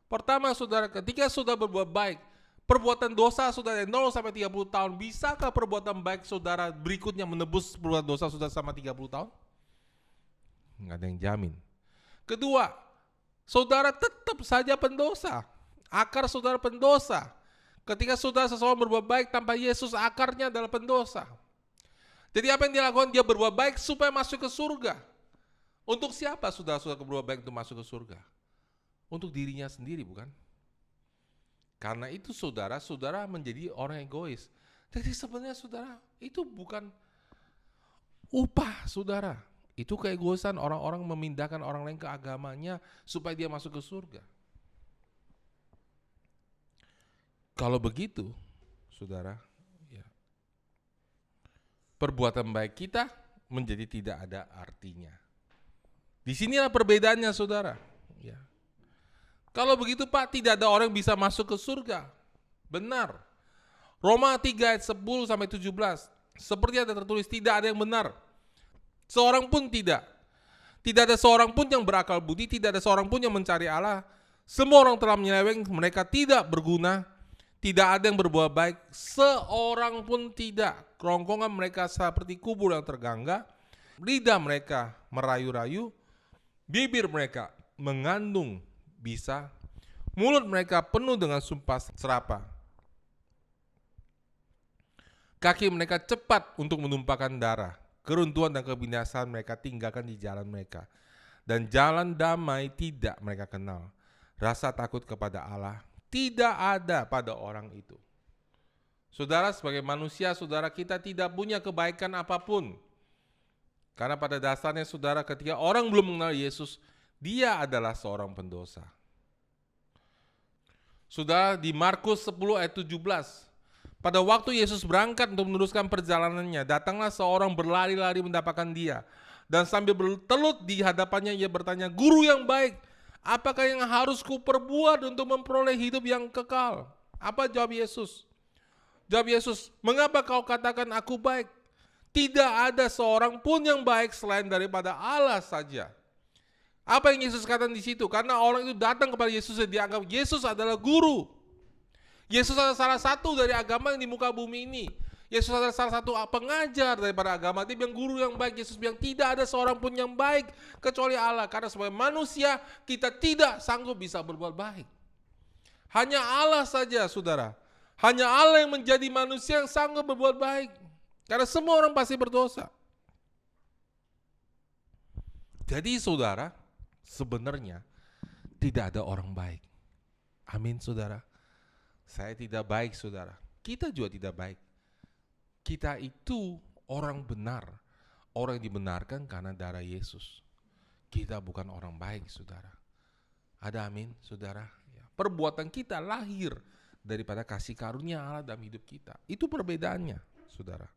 Pertama saudara, ketika sudah berbuat baik, perbuatan dosa saudara dari 0 sampai 30 tahun, bisakah perbuatan baik saudara berikutnya menebus perbuatan dosa saudara sama 30 tahun? Nggak ada yang jamin. Kedua, saudara tetap saja pendosa. Akar saudara pendosa. Ketika saudara seseorang berbuat baik tanpa Yesus, akarnya adalah pendosa. Jadi apa yang dilakukan? Dia berbuat baik supaya masuk ke surga. Untuk siapa saudara-saudara berbuat baik untuk masuk ke surga? Untuk dirinya sendiri, bukan? Karena itu saudara menjadi orang egois. Jadi sebenarnya saudara, itu bukan upah saudara. Itu keegoisan orang-orang memindahkan orang lain ke agamanya supaya dia masuk ke surga. Kalau begitu, saudara, ya, perbuatan baik kita menjadi tidak ada artinya. Disinilah perbedaannya saudara. Ya. Kalau begitu Pak, tidak ada orang bisa masuk ke surga. Benar. Roma 3 ayat 10 sampai 17. Seperti ada tertulis, tidak ada yang benar. Seorang pun tidak. Tidak ada seorang pun yang berakal budi, tidak ada seorang pun yang mencari Allah. Semua orang telah menyeleweng, mereka tidak berguna. Tidak ada yang berbuat baik, seorang pun tidak. Kerongkongan mereka seperti kubur yang tergangga. Lidah mereka merayu-rayu, bibir mereka mengandung bisa, mulut mereka penuh dengan sumpah serapah. Kaki mereka cepat untuk menumpahkan darah. Keruntuhan dan kebinasaan mereka tinggalkan di jalan mereka. Dan jalan damai tidak mereka kenal. Rasa takut kepada Allah tidak ada pada orang itu. Saudara, sebagai manusia, saudara, kita tidak punya kebaikan apapun. Karena pada dasarnya, saudara, ketika orang belum mengenal Yesus, dia adalah seorang pendosa. Saudara, di Markus 10 ayat 17, pada waktu Yesus berangkat untuk meneruskan perjalanannya, datanglah seorang berlari-lari mendapatkan dia. Dan sambil bertelut di hadapannya, ia bertanya, "Guru yang baik, apakah yang harus kuperbuat untuk memperoleh hidup yang kekal?" Apa jawab Yesus? Jawab Yesus, "Mengapa kau katakan aku baik? Tidak ada seorang pun yang baik selain daripada Allah saja." Apa yang Yesus katakan di situ? Karena orang itu datang kepada Yesus dan dianggap Yesus adalah guru. Yesus adalah salah satu dari agama yang di muka bumi ini. Yesus adalah salah satu pengajar daripada agama. Dia bilang guru yang baik. Yesus bilang tidak ada seorang pun yang baik kecuali Allah. Karena sebagai manusia kita tidak sanggup bisa berbuat baik. Hanya Allah saja, saudara. Hanya Allah yang menjadi manusia yang sanggup berbuat baik. Karena semua orang pasti berdosa. Jadi saudara, sebenarnya tidak ada orang baik. Amin, saudara. Saya tidak baik, saudara. Kita juga tidak baik. Kita itu orang benar. Orang yang dibenarkan karena darah Yesus. Kita bukan orang baik, saudara. Ada amin, saudara? Ya. Perbuatan kita lahir daripada kasih karunia Allah dalam hidup kita. Itu perbedaannya, saudara.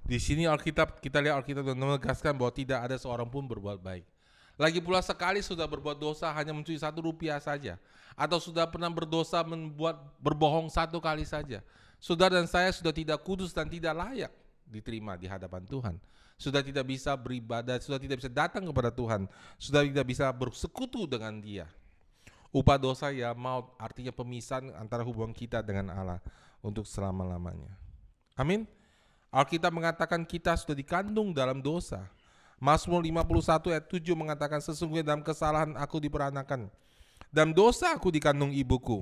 Di sini Alkitab, kita lihat Alkitab menegaskan bahwa tidak ada seorang pun berbuat baik. Lagi pula sekali sudah berbuat dosa hanya mencuri Rp1 saja. Atau sudah pernah berdosa berbohong 1 kali saja. Saudara dan saya sudah tidak kudus dan tidak layak diterima di hadapan Tuhan. Sudah tidak bisa beribadah, sudah tidak bisa datang kepada Tuhan. Sudah tidak bisa bersekutu dengan Dia. Upah dosa ya maut, artinya pemisahan antara hubungan kita dengan Allah untuk selama-lamanya. Amin. Alkitab mengatakan kita sudah dikandung dalam dosa. Mazmur 51 ayat 7 mengatakan, "Sesungguhnya dalam kesalahan aku diperanakan, dalam dosa aku dikandung ibuku."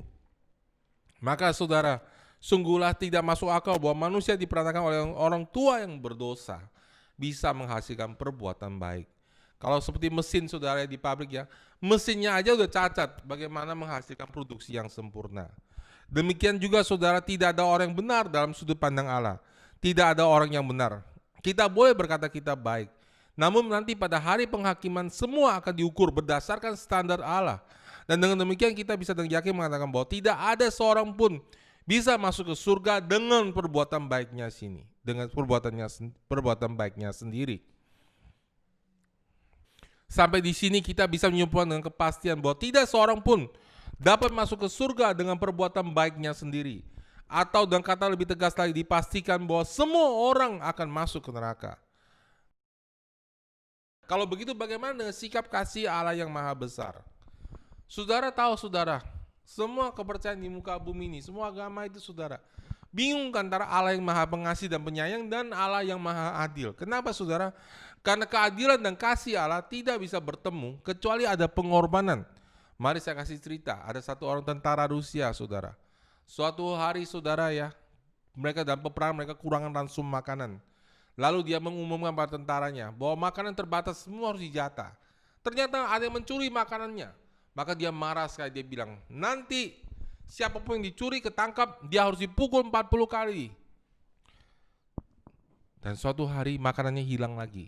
Maka saudara, sungguhlah tidak masuk akal bahwa manusia diperanakan oleh orang tua yang berdosa bisa menghasilkan perbuatan baik. Kalau seperti mesin saudara di pabrik ya, mesinnya aja udah cacat, bagaimana menghasilkan produksi yang sempurna. Demikian juga saudara, tidak ada orang yang benar dalam sudut pandang Allah. Tidak ada orang yang benar. Kita boleh berkata kita baik, namun nanti pada hari penghakiman semua akan diukur berdasarkan standar Allah. Dan dengan demikian kita bisa dengan yakin mengatakan bahwa tidak ada seorang pun bisa masuk ke surga dengan perbuatan baiknya sini, dengan perbuatan baiknya sendiri. Sampai di sini kita bisa menyimpulkan dengan kepastian bahwa tidak seorang pun dapat masuk ke surga dengan perbuatan baiknya sendiri. Atau dengan kata lebih tegas lagi, dipastikan bahwa semua orang akan masuk ke neraka. Kalau begitu bagaimana dengan sikap kasih Allah yang maha besar? Saudara tahu saudara, semua kepercayaan di muka bumi ini, semua agama itu saudara, bingung antara Allah yang maha pengasih dan penyayang dan Allah yang maha adil. Kenapa saudara? Karena keadilan dan kasih Allah tidak bisa bertemu kecuali ada pengorbanan. Mari saya kasih cerita, ada satu orang tentara Rusia saudara. Suatu hari saudara ya, mereka dalam peperangan mereka kurangan ransum makanan. Lalu dia mengumumkan pada tentaranya bahwa makanan terbatas semua harus dijatah. Ternyata ada yang mencuri makanannya. Maka dia marah sekali, dia bilang, nanti siapapun yang dicuri ketangkap, dia harus dipukul 40 kali. Dan suatu hari makanannya hilang lagi.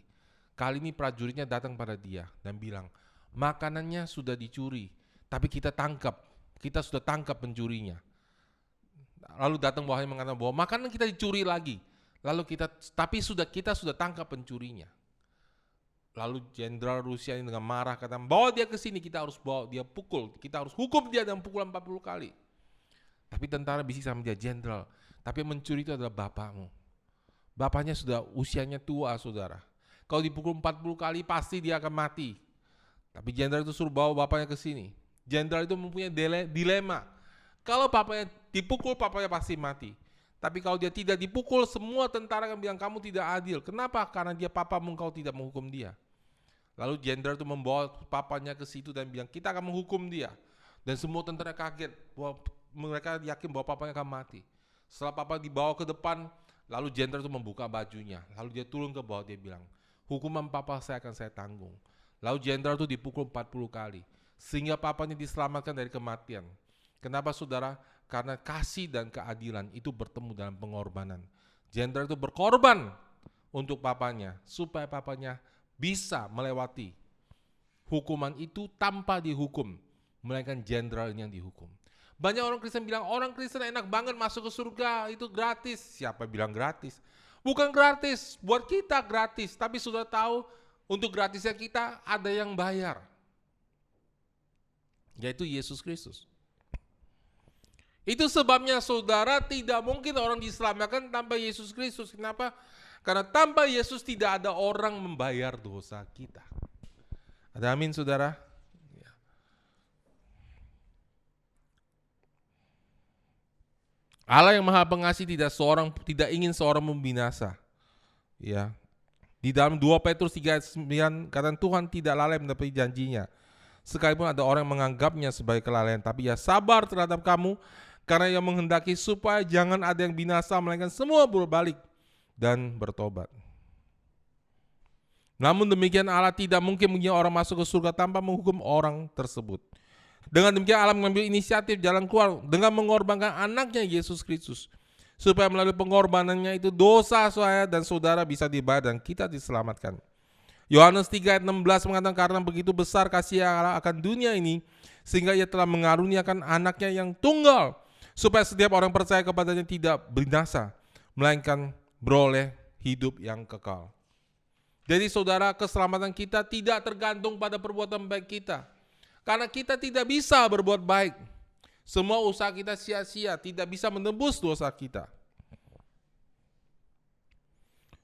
Kali ini prajuritnya datang pada dia dan bilang, makanannya sudah dicuri, tapi kita sudah tangkap pencurinya. Lalu datang bawahnya mengatakan bahwa makanan kita dicuri lagi. Lalu kita sudah tangkap pencurinya. Lalu jenderal Rusia ini dengan marah kata, bawa dia ke sini, kita harus bawa dia pukul, kita harus hukum dia dengan pukulan 40 kali. Tapi tentara bisik sama dia, jenderal, tapi yang mencuri itu adalah bapakmu. Bapaknya sudah usianya tua, saudara. Kalau dipukul 40 kali pasti dia akan mati. Tapi jenderal itu suruh bawa bapaknya ke sini. Jenderal itu mempunyai dilema. Kalau bapaknya dipukul, bapaknya pasti mati. Tapi kalau dia tidak dipukul, semua tentara akan bilang kamu tidak adil. Kenapa? Karena dia papamu, engkau tidak menghukum dia. Lalu jenderal itu membawa papanya ke situ dan bilang kita akan menghukum dia. Dan semua tentara kaget bahwa mereka yakin bahwa papanya akan mati. Setelah papa dibawa ke depan, lalu jenderal itu membuka bajunya. Lalu dia turun ke bawah, dia bilang, hukuman papa saya akan saya tanggung. Lalu jenderal itu dipukul 40 kali. Sehingga papanya diselamatkan dari kematian. Kenapa saudara? Karena kasih dan keadilan itu bertemu dalam pengorbanan. Jenderal itu berkorban untuk papanya. Supaya papanya bisa melewati hukuman itu tanpa dihukum. Melainkan jenderal yang dihukum. Banyak orang Kristen bilang, orang Kristen enak banget masuk ke surga, itu gratis. Siapa bilang gratis? Bukan gratis, buat kita gratis. Tapi sudah tahu, untuk gratisnya kita ada yang bayar. Yaitu Yesus Kristus. Itu sebabnya saudara tidak mungkin orang diselamatkan tanpa Yesus Kristus. Kenapa? Karena tanpa Yesus tidak ada orang membayar dosa kita. Ada amin saudara? Allah yang Maha Pengasih tidak ingin seorang membinasa. Ya. Di dalam 2 Petrus 3:9 kata Tuhan tidak lalai menepati janjinya. Sekalipun ada orang yang menganggapnya sebagai kelalaian, tapi ia sabar terhadap kamu karena ia menghendaki supaya jangan ada yang binasa melainkan semua berbalik dan bertobat. Namun demikian Allah tidak mungkin mengizinkan orang masuk ke surga tanpa menghukum orang tersebut. Dengan demikian Allah mengambil inisiatif jalan keluar dengan mengorbankan anaknya Yesus Kristus. Supaya melalui pengorbanannya itu dosa saya dan saudara bisa dibayar dan kita diselamatkan. Yohanes 3 ayat 16 mengatakan karena begitu besar kasih Allah akan dunia ini sehingga ia telah mengaruniakan anaknya yang tunggal. Supaya setiap orang percaya kepadanya tidak binasa melainkan beroleh hidup yang kekal. Jadi saudara, keselamatan kita tidak tergantung pada perbuatan baik kita. Karena kita tidak bisa berbuat baik. Semua usaha kita sia-sia, tidak bisa menebus dosa kita.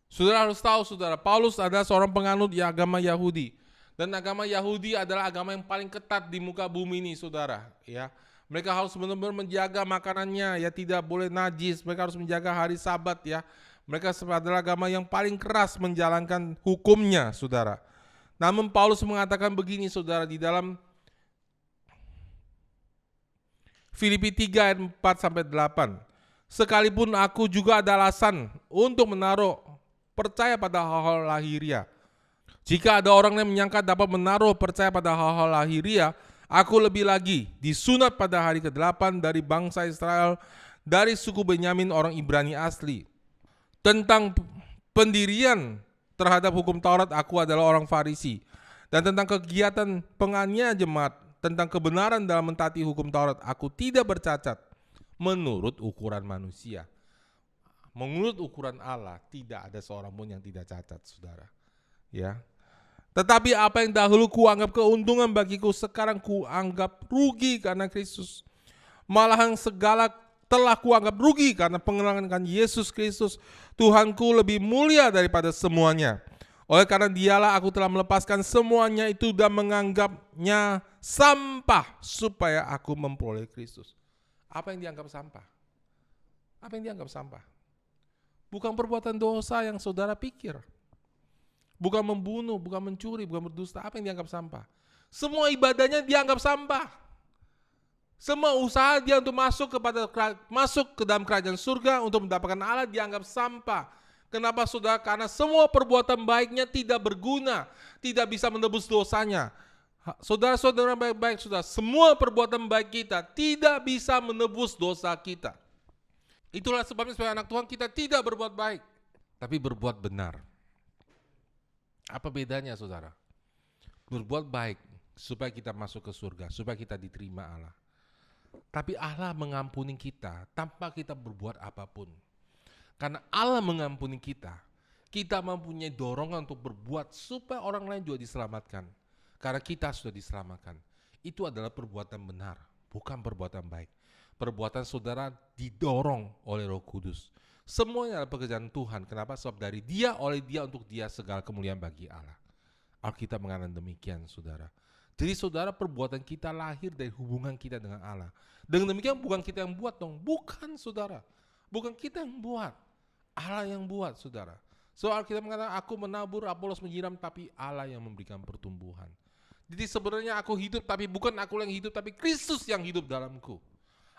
Saudara harus tahu saudara, Paulus adalah seorang penganut agama Yahudi. Dan agama Yahudi adalah agama yang paling ketat di muka bumi ini saudara. Ya, mereka harus benar-benar menjaga makanannya, ya tidak boleh najis. Mereka harus menjaga hari Sabat ya. Mereka adalah agama yang paling keras menjalankan hukumnya saudara. Namun Paulus mengatakan begini saudara di dalam Filipi 3 ayat 4-8. Sekalipun aku juga ada alasan untuk menaruh percaya pada hal-hal lahiriah. Jika ada orang yang menyangka dapat menaruh percaya pada hal-hal lahiriah, aku lebih lagi disunat pada hari ke-8 dari bangsa Israel, dari suku Benyamin orang Ibrani asli. Tentang pendirian terhadap hukum Taurat aku adalah orang Farisi. Dan tentang kegiatan penganiayaan jemaat, tentang kebenaran dalam mentaati hukum Taurat, aku tidak bercacat menurut ukuran manusia. Menurut ukuran Allah, tidak ada seorang pun yang tidak cacat, saudara. Ya. Tetapi apa yang dahulu kuanggap keuntungan bagiku, sekarang kuanggap rugi karena Kristus. Malahan segala telah kuanggap rugi karena pengenalan Yesus Kristus, Tuhanku lebih mulia daripada semuanya. Oleh karena dialah aku telah melepaskan semuanya itu dan menganggapnya sampah supaya aku memperoleh Kristus. Apa yang dianggap sampah? Apa yang dianggap sampah? Bukan perbuatan dosa yang saudara pikir. Bukan membunuh, bukan mencuri, bukan berdusta. Apa yang dianggap sampah? Semua ibadahnya dianggap sampah. Semua usaha dia untuk masuk ke dalam kerajaan surga untuk mendapatkan Allah dianggap sampah. Kenapa saudara? Karena semua perbuatan baiknya tidak berguna, tidak bisa menebus dosanya. Saudara-saudara baik-baik, saudara, semua perbuatan baik kita tidak bisa menebus dosa kita. Itulah sebabnya sebagai anak Tuhan kita tidak berbuat baik, tapi berbuat benar. Apa bedanya saudara? Berbuat baik supaya kita masuk ke surga, supaya kita diterima Allah. Tapi Allah mengampuni kita tanpa kita berbuat apapun. Karena Allah mengampuni kita, kita mempunyai dorongan untuk berbuat supaya orang lain juga diselamatkan. Karena kita sudah diselamatkan. Itu adalah perbuatan benar, bukan perbuatan baik. Perbuatan saudara didorong oleh Roh Kudus. Semuanya adalah pekerjaan Tuhan. Kenapa? Sebab dari Dia, oleh Dia, untuk Dia segala kemuliaan bagi Allah. Alkitab mengatakan demikian, saudara. Jadi saudara, perbuatan kita lahir dari hubungan kita dengan Allah. Dengan demikian bukan kita yang buat dong. Bukan, saudara. Bukan kita yang buat. Allah yang buat, saudara. Soal kita mengatakan aku menabur, Apolos menyiram, tapi Allah yang memberikan pertumbuhan. Jadi sebenarnya aku hidup, tapi bukan aku yang hidup, tapi Kristus yang hidup dalamku.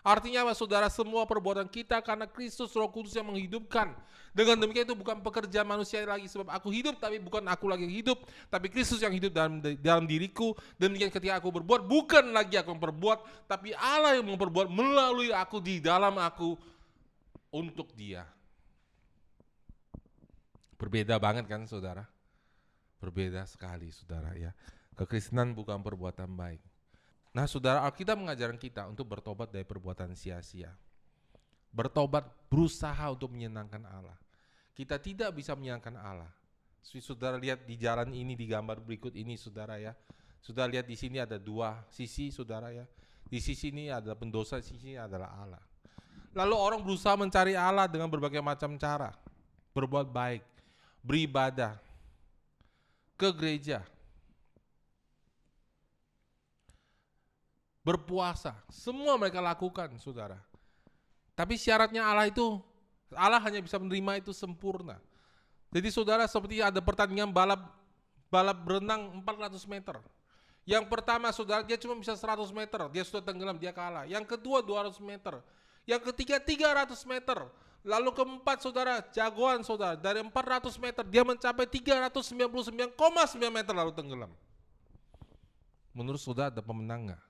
Artinya apa, saudara? Semua perbuatan kita karena Kristus Roh Kudus yang menghidupkan. Dengan demikian itu bukan pekerjaan manusia lagi, sebab aku hidup, tapi bukan aku lagi yang hidup, tapi Kristus yang hidup dalam diriku. Demikian ketika aku berbuat, bukan lagi aku yang berbuat, tapi Allah yang memperbuat melalui aku, di dalam aku, untuk Dia. Berbeda banget kan, saudara? Berbeda sekali, saudara, ya. Kekristenan bukan perbuatan baik. Nah, saudara, Alkitab mengajarkan kita untuk bertobat dari perbuatan sia-sia. Bertobat, berusaha untuk menyenangkan Allah. Kita tidak bisa menyenangkan Allah. Saudara lihat di jalan ini, di gambar berikut ini, saudara, ya. Saudara lihat di sini ada dua sisi, saudara, ya. Di sisi ini ada pendosa, di sisi ini adalah Allah. Lalu orang berusaha mencari Allah dengan berbagai macam cara. Berbuat baik, beribadah, ke gereja, berpuasa, semua mereka lakukan, saudara. Tapi syaratnya Allah hanya bisa menerima itu sempurna. Jadi saudara, seperti ada pertandingan balap berenang 400 meter. Yang pertama, saudara, dia cuma bisa 100 meter, dia sudah tenggelam, dia kalah. Yang kedua 200 meter. Yang ketiga 300 meter. Lalu keempat, saudara, jagoan, saudara, dari 400 meter dia mencapai 399,9 meter lalu tenggelam. Menurut saudara ada pemenang nggak?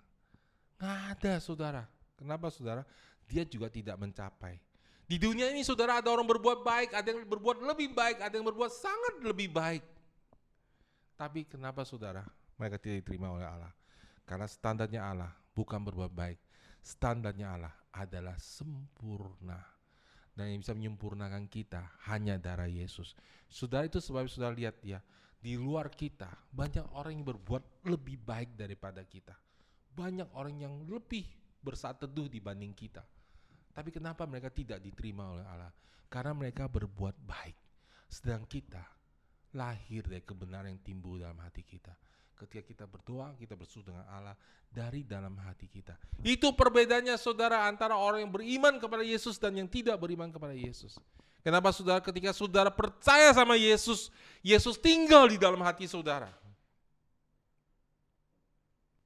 Nggak ada, saudara. Kenapa, saudara? Dia juga tidak mencapai. Di dunia ini, saudara, ada orang berbuat baik, ada yang berbuat lebih baik, ada yang berbuat sangat lebih baik. Tapi kenapa, saudara, mereka tidak diterima oleh Allah? Karena standarnya Allah bukan berbuat baik. Standarnya Allah adalah sempurna. Dan yang bisa menyempurnakan kita hanya darah Yesus. Saudara, itu sebab saudara lihat ya, di luar kita banyak orang yang berbuat lebih baik daripada kita. Banyak orang yang lebih bersaat teduh dibanding kita. Tapi kenapa mereka tidak diterima oleh Allah? Karena mereka berbuat baik. Sedang kita lahir dari kebenaran yang timbul dalam hati kita. Ketika kita berdoa, kita bersatu dengan Allah dari dalam hati kita. Itu perbedaannya, saudara, antara orang yang beriman kepada Yesus dan yang tidak beriman kepada Yesus. Kenapa, saudara? Ketika saudara percaya sama Yesus, Yesus tinggal di dalam hati saudara.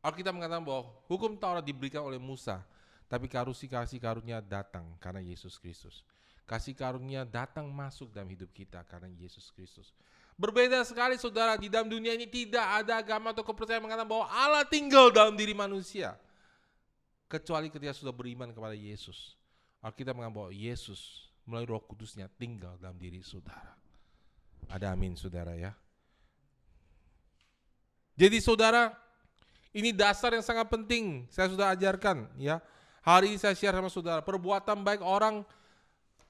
Alkitab mengatakan bahwa hukum Taurat diberikan oleh Musa, tapi kasih karunia datang karena Yesus Kristus. Kasih karunia datang masuk dalam hidup kita karena Yesus Kristus. Berbeda sekali, saudara, di dalam dunia ini tidak ada agama atau kepercayaan mengatakan bahwa Allah tinggal dalam diri manusia. Kecuali ketika sudah beriman kepada Yesus. Alkitab mengatakan bahwa Yesus melalui Roh Kudusnya tinggal dalam diri saudara. Ada amin, saudara, ya. Jadi saudara, ini dasar yang sangat penting saya sudah ajarkan, ya. Hari ini saya share sama saudara, perbuatan baik orang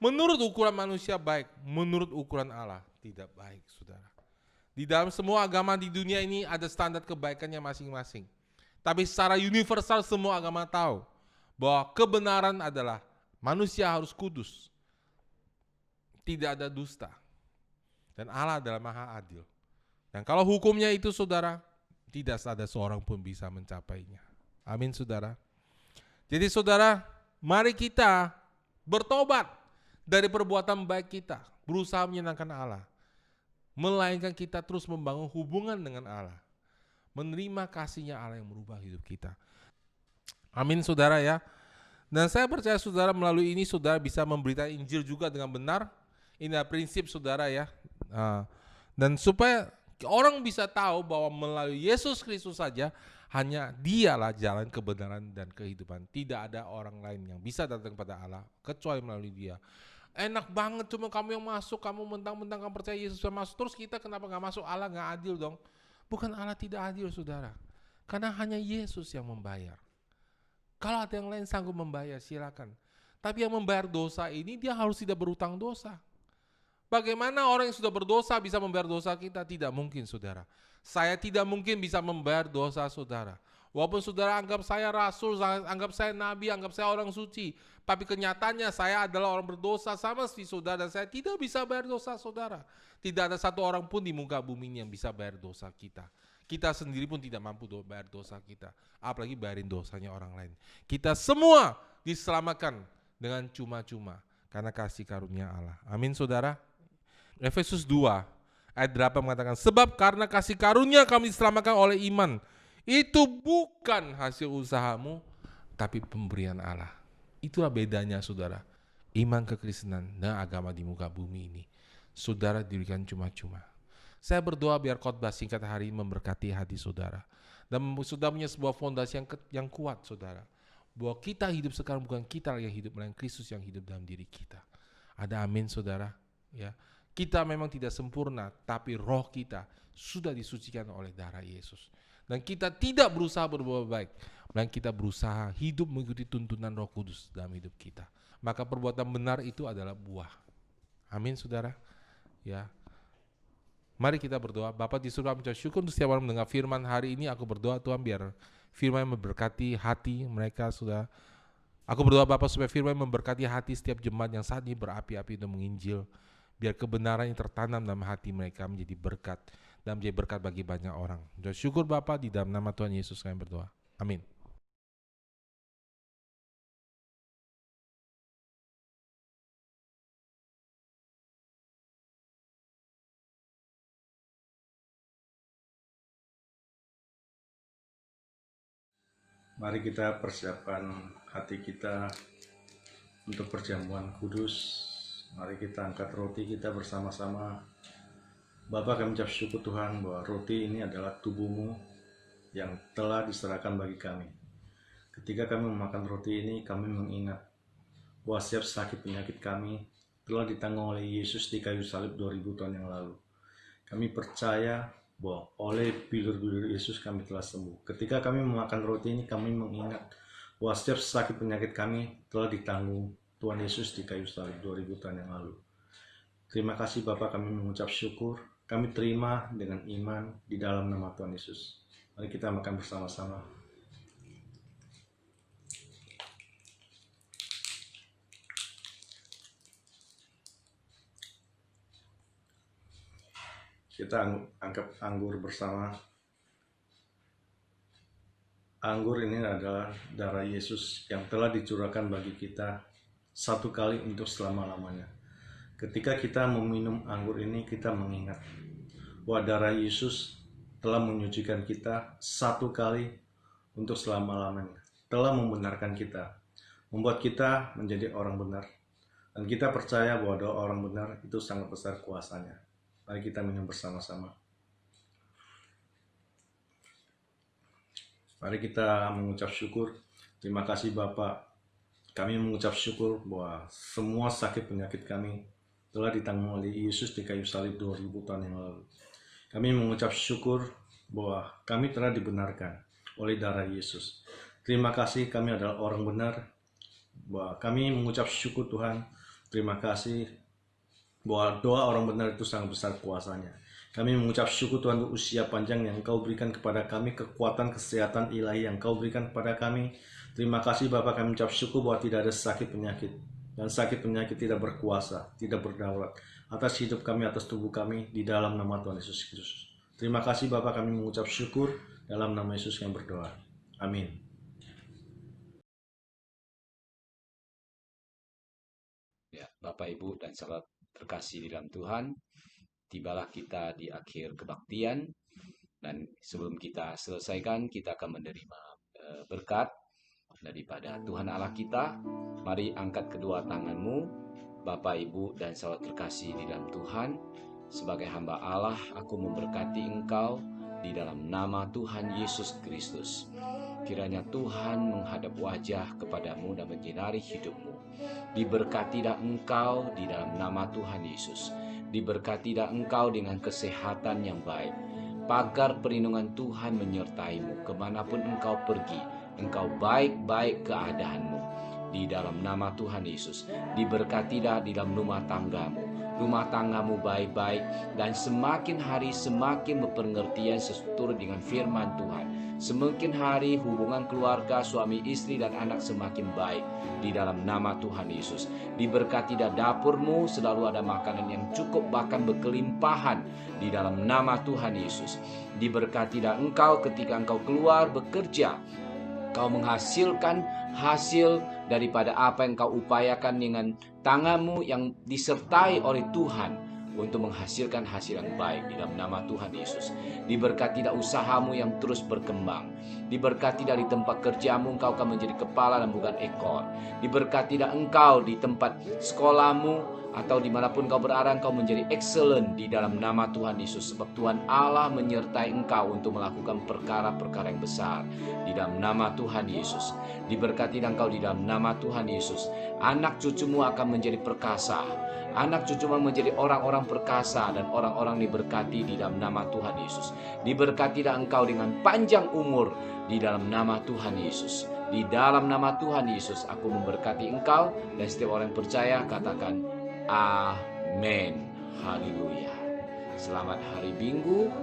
menurut ukuran manusia baik, menurut ukuran Allah tidak baik, saudara. Di dalam semua agama di dunia ini ada standar kebaikannya masing-masing. Tapi secara universal semua agama tahu bahwa kebenaran adalah manusia harus kudus, tidak ada dusta, dan Allah adalah maha adil. Dan kalau hukumnya itu, saudara, tidak ada seorang pun bisa mencapainya. Amin, saudara. Jadi saudara, mari kita bertobat dari perbuatan baik kita, berusaha menyenangkan Allah. Melainkan kita terus membangun hubungan dengan Allah. Menerima kasih-Nya Allah yang merubah hidup kita. Amin, saudara, ya. Dan saya percaya saudara melalui ini saudara bisa memberitakan Injil juga dengan benar. Ini adalah prinsip, saudara, ya. Dan supaya orang bisa tahu bahwa melalui Yesus Kristus saja, hanya Dialah jalan kebenaran dan kehidupan. Tidak ada orang lain yang bisa datang kepada Allah kecuali melalui Dia. Enak banget cuma kamu yang masuk, kamu mentang-mentang kamu percaya Yesus yang masuk, terus kita kenapa gak masuk? Allah gak adil dong. Bukan Allah tidak adil, saudara. Karena hanya Yesus yang membayar. Kalau ada yang lain sanggup membayar, silakan. Tapi yang membayar dosa ini dia harus tidak berutang dosa. Bagaimana orang yang sudah berdosa bisa membayar dosa kita? Tidak mungkin, saudara. Saya tidak mungkin bisa membayar dosa saudara. Walaupun saudara anggap saya rasul, anggap saya nabi, anggap saya orang suci, tapi kenyataannya saya adalah orang berdosa sama seperti saudara, dan saya tidak bisa bayar dosa saudara. Tidak ada satu orang pun di muka bumi ini yang bisa bayar dosa kita. Kita sendiri pun tidak mampu bayar dosa kita, apalagi bayarin dosanya orang lain. Kita semua diselamatkan dengan cuma-cuma karena kasih karunia Allah. Amin saudara. Efesus 2 ayat 8 mengatakan, sebab karena kasih karunia kami diselamatkan oleh iman. Itu bukan hasil usahamu, tapi pemberian Allah. Itulah bedanya saudara, iman kekristenan dan agama di muka bumi ini. Saudara diberikan cuma-cuma. Saya berdoa biar khotbah singkat hari ini memberkati hati saudara. Dan saudara punya sebuah fondasi yang kuat saudara. Bahwa kita hidup sekarang bukan kita yang hidup, melainkan Kristus yang hidup dalam diri kita. Ada amin saudara? Ya. Kita memang tidak sempurna, tapi roh kita sudah disucikan oleh darah Yesus. Dan kita tidak berusaha berbuat baik, melainkan kita berusaha hidup mengikuti tuntunan Roh Kudus dalam hidup kita. Maka perbuatan benar itu adalah buah. Amin saudara. Ya. Mari kita berdoa. Bapa di surga, mengucap syukur untuk setiap orang mendengar firman hari ini. Aku berdoa Tuhan biar firman memberkati hati mereka sudah. Aku berdoa Bapa supaya firman memberkati hati setiap jemaat yang saat ini berapi-api untuk menginjil. Biar kebenaran yang tertanam dalam hati mereka menjadi berkat dan menjadi berkat bagi banyak orang. Dan syukur Bapa, di dalam nama Tuhan Yesus kami berdoa. Amin. Mari kita persiapkan hati kita untuk perjamuan kudus. Mari kita angkat roti kita bersama-sama. Bapa, kami ucap syukur Tuhan bahwa roti ini adalah tubuh-Mu yang telah diserahkan bagi kami. Ketika kami memakan roti ini, kami mengingat bahwa setiap sakit penyakit kami telah ditanggung oleh Yesus di kayu salib 2000 tahun yang lalu. Kami percaya bahwa oleh bilur-bilur Yesus kami telah sembuh. Ketika kami memakan roti ini, kami mengingat bahwa setiap sakit penyakit kami telah ditanggung Tuhan Yesus di kayu salib 2000 tahun yang lalu. Terima kasih Bapak, kami mengucap syukur. Kami terima dengan iman di dalam nama Tuhan Yesus. Mari kita makan bersama-sama. Kita angkat anggur bersama. Anggur ini adalah darah Yesus yang telah dicurahkan bagi kita satu kali untuk selama-lamanya. Ketika kita meminum anggur ini, kita mengingat bahwa darah Yesus telah menyucikan kita satu kali untuk selama-lamanya. Telah membenarkan kita, membuat kita menjadi orang benar. Dan kita percaya bahwa doa orang benar itu sangat besar kuasanya. Mari kita minum bersama-sama. Mari kita mengucap syukur. Terima kasih Bapak. Kami mengucap syukur bahwa semua sakit penyakit kami telah ditanggung oleh Yesus di kayu salib 2000 tahun yang lalu. Kami mengucap syukur bahwa kami telah dibenarkan oleh darah Yesus. Terima kasih, kami adalah orang benar. Bahwa kami mengucap syukur Tuhan. Terima kasih bahwa doa orang benar itu sangat besar kuasanya. Kami mengucap syukur Tuhan untuk usia panjang yang Kau berikan kepada kami, kekuatan kesehatan ilahi yang Kau berikan kepada kami. Terima kasih Bapak, kami mengucap syukur bahwa tidak ada sakit penyakit. Dan sakit penyakit tidak berkuasa, tidak berdaulat atas hidup kami, atas tubuh kami, di dalam nama Tuhan Yesus Kristus. Terima kasih Bapak, kami mengucap syukur dalam nama Yesus yang berdoa. Amin. Ya, Bapak, Ibu, dan sahabat terkasih di dalam Tuhan, tibalah kita di akhir kebaktian, dan sebelum kita selesaikan, kita akan menerima berkat daripada Tuhan Allah kita. Mari angkat kedua tanganmu, Bapak, Ibu, dan sahabat terkasih di dalam Tuhan. Sebagai hamba Allah, aku memberkati engkau di dalam nama Tuhan Yesus Kristus. Kiranya Tuhan menghadap wajah kepadamu dan menyinari hidupmu. Diberkatilah engkau di dalam nama Tuhan Yesus. Diberkatilah engkau dengan kesehatan yang baik. Pagar perlindungan Tuhan menyertaimu kemanapun engkau pergi. Engkau baik-baik keadaanmu. Di dalam nama Tuhan Yesus. Diberkatilah di dalam rumah tanggamu. rumah tanggamu baik-baik, dan semakin hari semakin berpengertian seturut dengan firman Tuhan. Semakin hari hubungan keluarga, suami istri dan anak semakin baik di dalam nama Tuhan Yesus. Diberkati dan dapurmu selalu ada makanan yang cukup, bahkan berkelimpahan di dalam nama Tuhan Yesus. Diberkati dan engkau ketika engkau keluar bekerja, kau menghasilkan hasil daripada apa yang kau upayakan dengan tanganmu yang disertai oleh Tuhan untuk menghasilkan hasil yang baik di dalam nama Tuhan Yesus. Diberkati dah usahamu yang terus berkembang. Diberkati dari tempat kerjamu, engkau akan menjadi kepala dan bukan ekor. Diberkati dah engkau di tempat sekolahmu atau dimanapun kau berada, engkau menjadi excellent di dalam nama Tuhan Yesus. Sebab Tuhan Allah menyertai engkau untuk melakukan perkara-perkara yang besar di dalam nama Tuhan Yesus. Diberkati dan engkau di dalam nama Tuhan Yesus. Anak cucumu akan menjadi perkasa. Anak cucumu menjadi orang-orang perkasa dan orang-orang diberkati di dalam nama Tuhan Yesus. Diberkati dan engkau dengan panjang umur di dalam nama Tuhan Yesus. Di dalam nama Tuhan Yesus aku memberkati engkau, dan setiap orang yang percaya katakan amin. Haleluya. Selamat hari Minggu.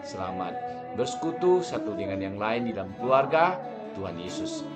Selamat bersekutu satu dengan yang lain di dalam keluarga. Tuhan Yesus